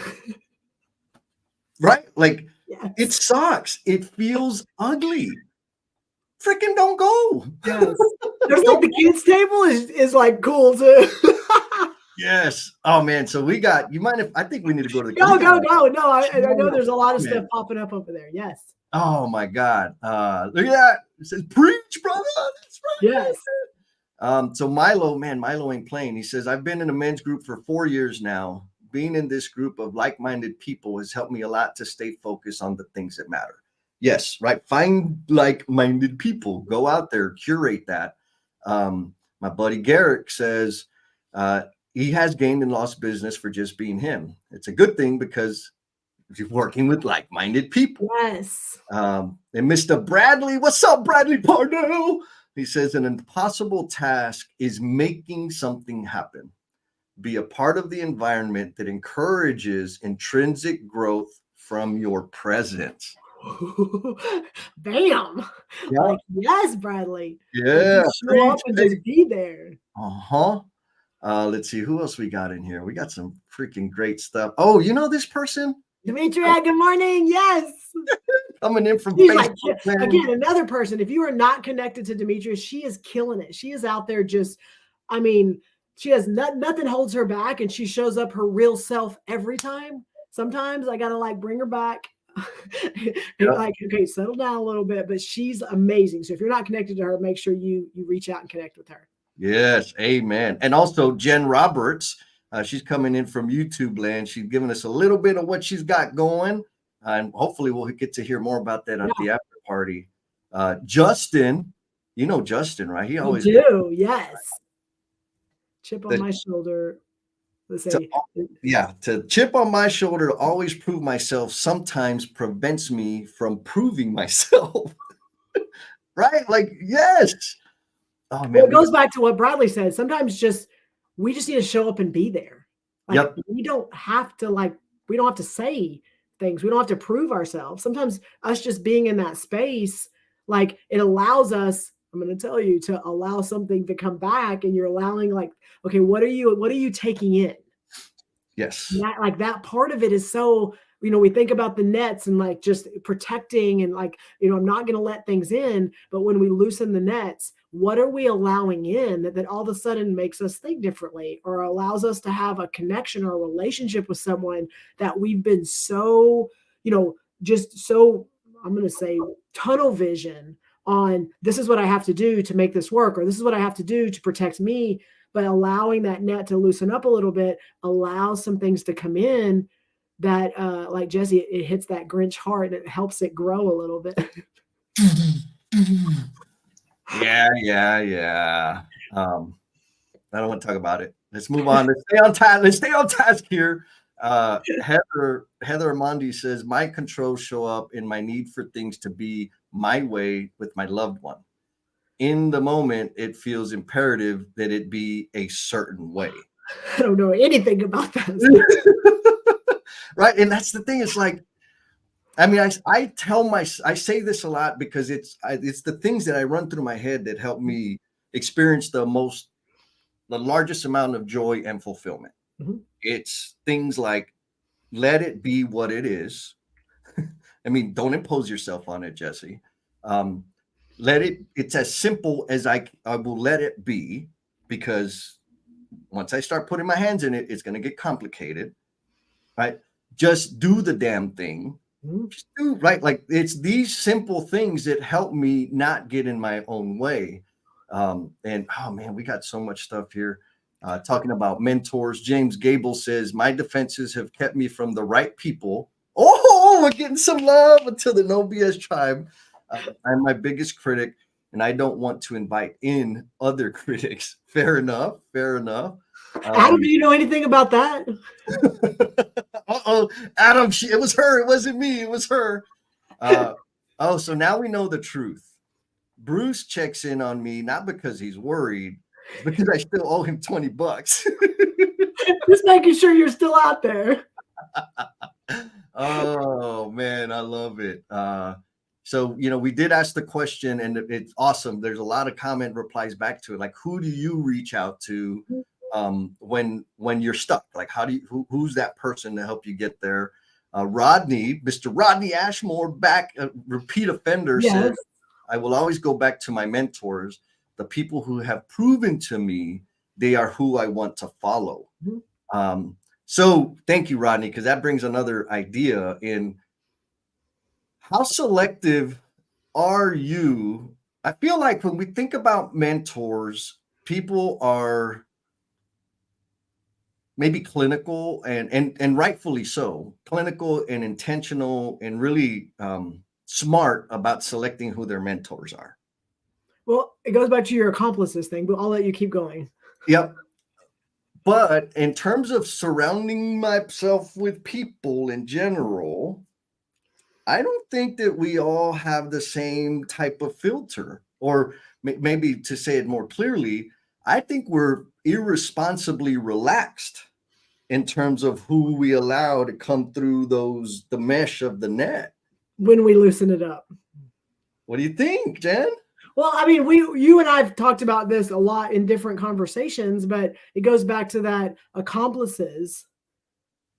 Right? Like, yes. It sucks. It feels ugly. Freaking don't go. Yes. There's like the kids table is like cool too. Yes. Oh man. So you mind if I think we need to go to the go. No, I know there's a lot of stuff popping up over there. Yes. Oh my God. Look at that. It says preach, brother. That's right. Yes. So Milo ain't playing. He says, I've been in a men's group for 4 years now. Being in this group of like-minded people has helped me a lot to stay focused on the things that matter. Yes, right. Find like-minded people. Go out there, curate that. My buddy Garrick says he has gained and lost business for just being him. It's a good thing, because working with like-minded people. Yes. And Mr. Bradley, what's up, Bradley Parnell? He says, an impossible task is making something happen. Be a part of the environment that encourages intrinsic growth from your presence. Bam. Yeah. Like, yes, Bradley. Yeah. Like, show up and just be there. Uh-huh. Let's see who else we got in here. We got some freaking great stuff. Oh, you know this person? Demetria, good morning. Yes. Coming in from She's Facebook, like, again, another person. If you are not connected to Demetria, she is killing it. She is out there just, I mean, she has nothing holds her back, and she shows up her real self every time. Sometimes I gotta like bring her back. Like, okay, settle down a little bit, but she's amazing. So if you're not connected to her, make sure you reach out and connect with her. Yes, amen. And also Jen Roberts, she's coming in from YouTube land. She's giving us a little bit of what she's got going, and hopefully we'll get to hear more about that at the after party. Justin, you know Justin, right? He always do. Yes. Chip on my shoulder. Let's say, to chip on my shoulder to always prove myself sometimes prevents me from proving myself. Right? Like, yes. Oh man, well, it goes back to what Bradley said. Sometimes we just need to show up and be there. Like, we don't have to say things. We don't have to prove ourselves. Sometimes us just being in that space, like, it allows us, I'm going to tell you, to allow something to come back, and you're allowing, like, okay, what are you taking in? Yes. That part of it is so, we think about the nets and like just protecting and like, I'm not going to let things in. But when we loosen the nets, what are we allowing in that all of a sudden makes us think differently, or allows us to have a connection or a relationship with someone that we've been so, just so, I'm going to say, tunnel vision on, this is what I have to do to make this work, or this is what I have to do to protect me. But allowing that net to loosen up a little bit allows some things to come in that, like Jesse, it hits that Grinch heart and it helps it grow a little bit. Yeah. I don't want to talk about it. Let's move on. Let's stay on time. Let's stay on task here. Heather Armandi says, my controls show up in my need for things to be my way with my loved one. In the moment, it feels imperative that it be a certain way. I don't know anything about that. Right. And that's the thing. It's like, I mean, I say this a lot because it's the things that I run through my head that help me experience the largest amount of joy and fulfillment. Mm-hmm. It's things like, let it be what it is. I mean, don't impose yourself on it, Jesse. It's as simple as I will let it be, because once I start putting my hands in it, it's going to get complicated, right? Just do the damn thing. Just do, right? Like, it's these simple things that help me not get in my own way. And oh man, we got so much stuff here. Talking about mentors. James Gable says, my defenses have kept me from the right people. Oh, we're getting some love until the No BS tribe. I'm my biggest critic, and I don't want to invite in other critics. Fair enough. Adam, do you know anything about that? Adam, it was her. It wasn't me. It was her. So now we know the truth. Bruce checks in on me, not because he's worried, because I still owe him $20. Just making sure you're still out there. Oh man, I love it. So, we did ask the question, and it's awesome. There's a lot of comment replies back to it. Like, who do you reach out to when you're stuck? Like, who's that person to help you get there? Mr. Rodney Ashmore, back repeat offender, says, I will always go back to my mentors, the people who have proven to me they are who I want to follow. Mm-hmm. So thank you, Rodney, because that brings another idea in. How selective are you? I feel like when we think about mentors, people are maybe clinical and rightfully so, clinical and intentional and really smart about selecting who their mentors are. Well, it goes back to your accomplices thing, but I'll let you keep going. Yep. But in terms of surrounding myself with people in general, I don't think that we all have the same type of filter. Or maybe to say it more clearly, I think we're irresponsibly relaxed in terms of who we allow to come through the mesh of the net. When we loosen it up. What do you think, Jen? Well, I mean, you and I've talked about this a lot in different conversations, but it goes back to that accomplices.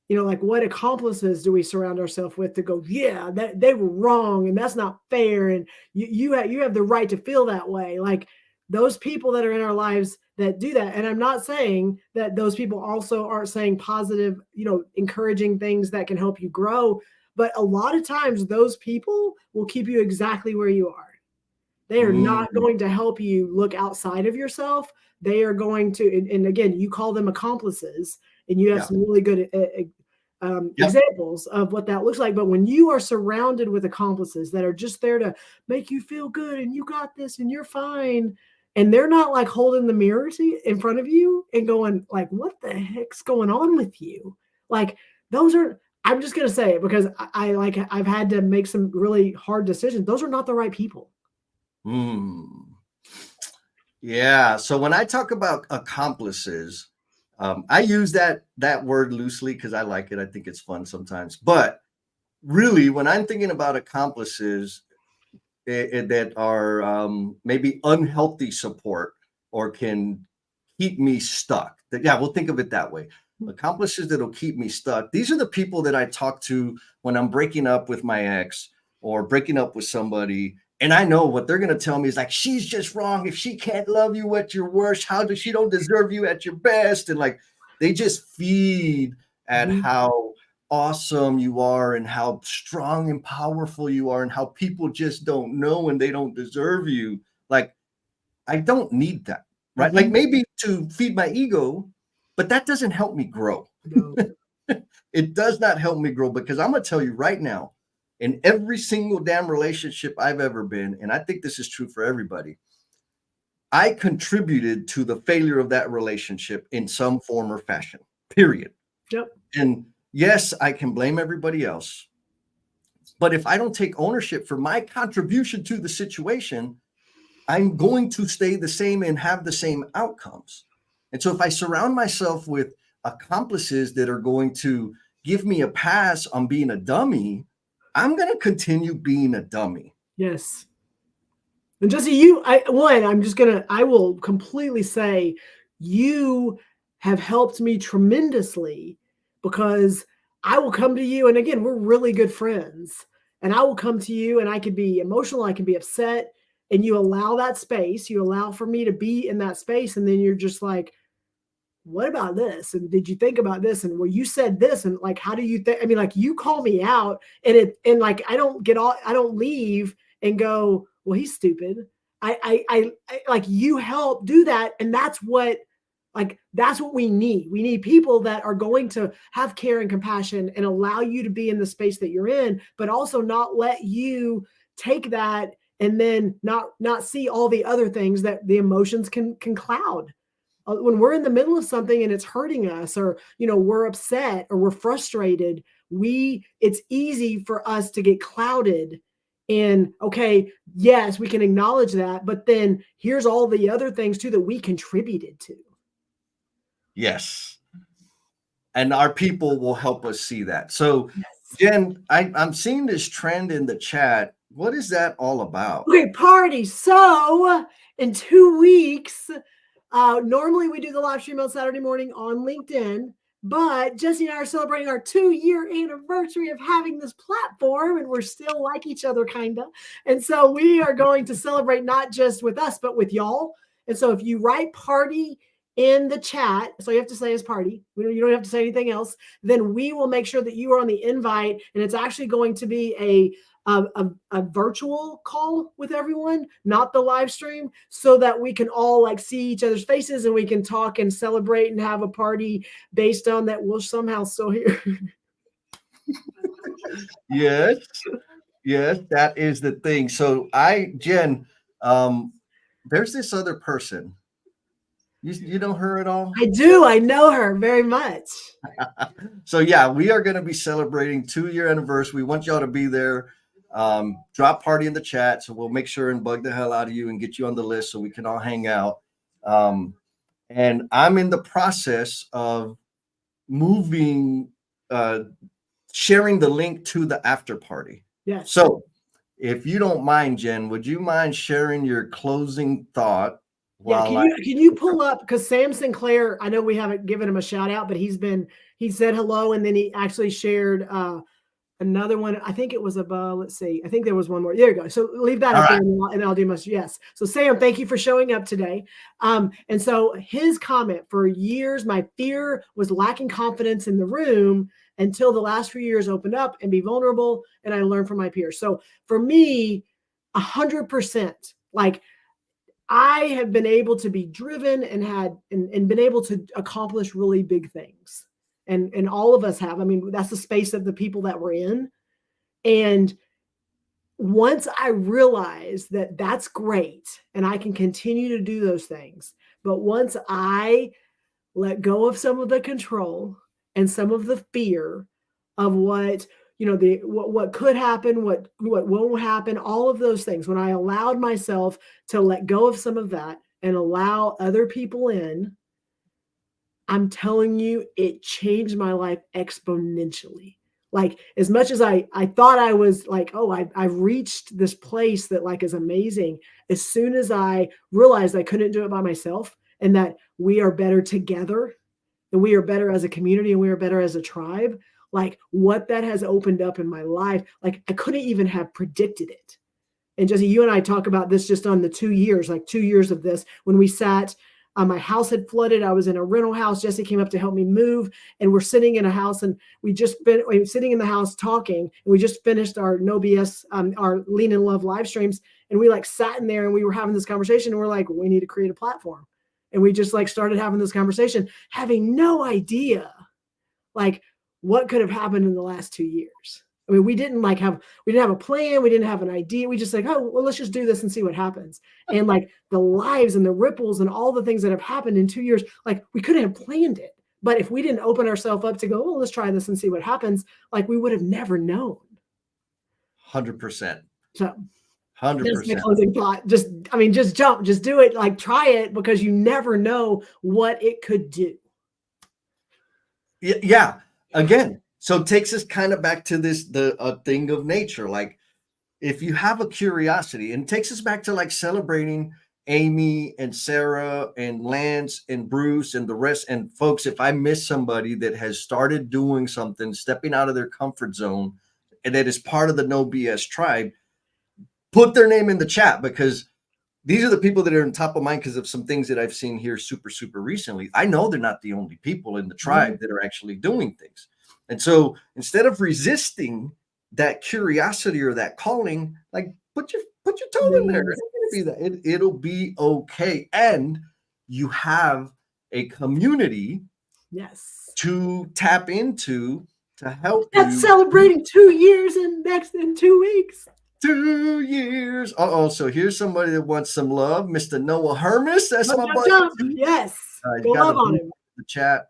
You know, like what accomplices do we surround ourselves with to go, yeah, that they were wrong and that's not fair, and you have the right to feel that way. Like those people that are in our lives that do that. And I'm not saying that those people also aren't saying positive, encouraging things that can help you grow, but a lot of times those people will keep you exactly where you are. They are not going to help you look outside of yourself. They are going to, and again, you call them accomplices, and you have some really good examples of what that looks like. But when you are surrounded with accomplices that are just there to make you feel good and you got this and you're fine, and they're not like holding the mirror in front of you and going like, what the heck's going on with you? Like those are, I'm just going to say it because I've had to make some really hard decisions. Those are not the right people. Yeah. So when I talk about accomplices, I use that word loosely because I like it. I think it's fun sometimes. But really, when I'm thinking about accomplices that are maybe unhealthy support or can keep me stuck, we'll think of it that way. Accomplices that'll keep me stuck. These are the people that I talk to when I'm breaking up with my ex or breaking up with somebody. And I know what they're going to tell me is like, she's just wrong. If she can't love you at your worst, how does she don't deserve you at your best? And like, they just feed at how awesome you are and how strong and powerful you are and how people just don't know and they don't deserve you. Like, I don't need that, right? Like maybe to feed my ego, but that doesn't help me grow. No. It does not help me grow because I'm going to tell you right now, in every single damn relationship I've ever been, and I think this is true for everybody, I contributed to the failure of that relationship in some form or fashion, period. Yep. And yes, I can blame everybody else. But if I don't take ownership for my contribution to the situation, I'm going to stay the same and have the same outcomes. And so if I surround myself with accomplices that are going to give me a pass on being a dummy, I'm going to continue being a dummy. Yes. And Jesse, I will completely say you have helped me tremendously because I will come to you. And again, we're really good friends. And I will come to you and I can be emotional. I can be upset. And you allow that space. You allow for me to be in that space. And then you're just like, what about this? And did you think about this? And well, you said this. And like, how do you think? I mean, like you call me out and like, I don't leave and go, well, he's stupid. I like you help do that. And that's what we need. We need people that are going to have care and compassion and allow you to be in the space that you're in, but also not let you take that and then not see all the other things that the emotions can cloud. When we're in the middle of something and it's hurting us, or we're upset or we're frustrated, it's easy for us to get clouded. And okay, yes, we can acknowledge that, but then here's all the other things too that we contributed to. Yes. And our people will help us see that. So yes. Jen, I'm seeing this trend in the chat. What is that all about? Okay, party. So in 2 weeks, normally we do the live stream on Saturday morning on LinkedIn, but Jesse and I are celebrating our 2-year anniversary of having this platform, and we're still like each other, kind of. And so we are going to celebrate not just with us, but with y'all. And so if you write party in the chat, so you have to say is party, you don't have to say anything else, then we will make sure that you are on the invite, and it's actually going to be a virtual call with everyone, not the live stream, so that we can all like see each other's faces and we can talk and celebrate and have a party based on that we're somehow still here. Yes, that is the thing. So Jen, there's this other person. You know her at all? I do. I know her very much. So yeah, we are going to be celebrating 2-year anniversary. We want y'all to be there. Drop party in the chat, so we'll make sure and bug the hell out of you and get you on the list so we can all hang out. And I'm in the process of moving, sharing the link to the after party. Yes. So if you don't mind, Jen, would you mind sharing your closing thought? Yeah, can you pull up, because Sam Sinclair, I know we haven't given him a shout out, but he said hello, and then he actually shared another one. I think it was above. Let's see. I think there was one more. There you go. So leave that up there, and I'll do my yes. So Sam, thank you for showing up today. And so his comment: for years, my fear was lacking confidence in the room until the last few years opened up and be vulnerable, and I learned from my peers. So for me, 100%, like, I have been able to be driven and been able to accomplish really big things. And all of us have. I mean, that's the space of the people that we're in. And once I realized that that's great and I can continue to do those things, but once I let go of some of the control and some of the fear of what what could happen, what won't happen, all of those things, when I allowed myself to let go of some of that and allow other people in, I'm telling you, it changed my life exponentially. Like, as much as I thought I was like, oh, I've reached this place that like is amazing. As soon as I realized I couldn't do it by myself and that we are better together and we are better as a community and we are better as a tribe, like what that has opened up in my life, like I couldn't even have predicted it. And Jesse, you and I talk about this just on the 2 years, like 2 years of this, when we sat, my house had flooded. I was in a rental house. Jesse came up to help me move, and we're sitting in a house, and we were sitting in the house talking, and we just finished our No BS, our Lean in Love live streams, and we like sat in there and we were having this conversation, and we're like, we need to create a platform. And we just like started having this conversation, having no idea like what could have happened in the last 2 years. I mean, we didn't have a plan. We didn't have an idea. We just like, oh, well, let's just do this and see what happens. And like the lives and the ripples and all the things that have happened in 2 years, like we couldn't have planned it. But if we didn't open ourselves up to go, well, let's try this and see what happens, like we would have never known. 100%. So 100%. That's my closing thought. Just jump, just do it. Like try it, because you never know what it could do. Yeah. Again, so it takes us kind of back to the thing of nature. Like if you have a curiosity, and it takes us back to like celebrating Amy and Sarah and Lance and Bruce and the rest. And folks, if I miss somebody that has started doing something, stepping out of their comfort zone, and that is part of the No BS tribe, put their name in the chat, because these are the people that are on top of mind because of some things that I've seen here super, super recently. I know they're not the only people in the tribe that are actually doing things. And so instead of resisting that curiosity or that calling, like put your toe in there. It's gonna be that. It'll be okay. And you have a community to tap into to help you. That's celebrating 2 years in 2 weeks. 2 years. So here's somebody that wants some love. Mr. Noah Hermes. That's my buddy. Yes. Go love on him. The chat.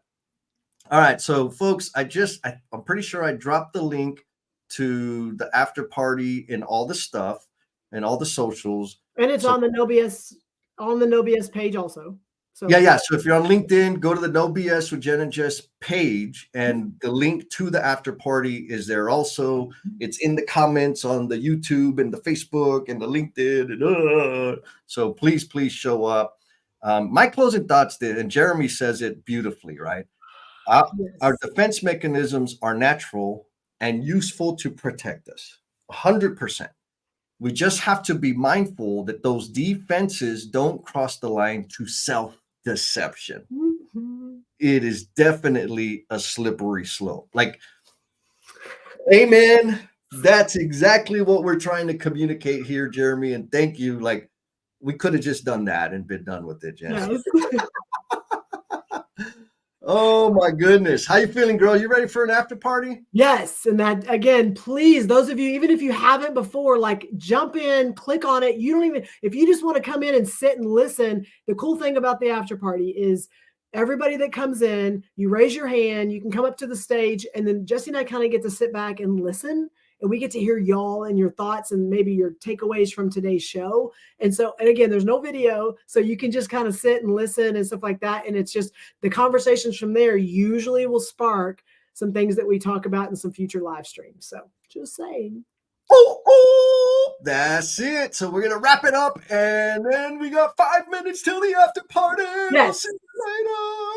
All right. So folks, I'm pretty sure I dropped the link to the after party and all the stuff and all the socials. And it's on the No BS page also. So yeah. So if you're on LinkedIn, go to the No BS with Jen and Jess page, and the link to the after party is there also. It's in the comments on the YouTube and the Facebook and the LinkedIn. And, so please show up. My closing thoughts did, and Jeremy says it beautifully, right? Our defense mechanisms are natural and useful to protect us. 100%. We just have to be mindful that those defenses don't cross the line to self-deception. It is definitely a slippery slope. Like, amen. That's exactly what we're trying to communicate here, Jeremy. And thank you. Like, we could have just done that and been done with it, Jen. Oh my goodness. How you feeling, girl? You ready for an after party? Yes. And that again, please, those of you, even if you haven't before, like jump in, click on it. You don't even, if you just want to come in and sit and listen, the cool thing about the after party is everybody that comes in, you raise your hand, you can come up to the stage, and then Jesse and I kind of get to sit back and listen. And we get to hear y'all and your thoughts and maybe your takeaways from today's show. And so, and again, there's no video, so you can just kind of sit and listen and stuff like that. And it's just the conversations from there usually will spark some things that we talk about in some future live streams. So just saying. Oh, that's it. So we're gonna wrap it up, and then we got 5 minutes till the after party. Yes. We'll see you later.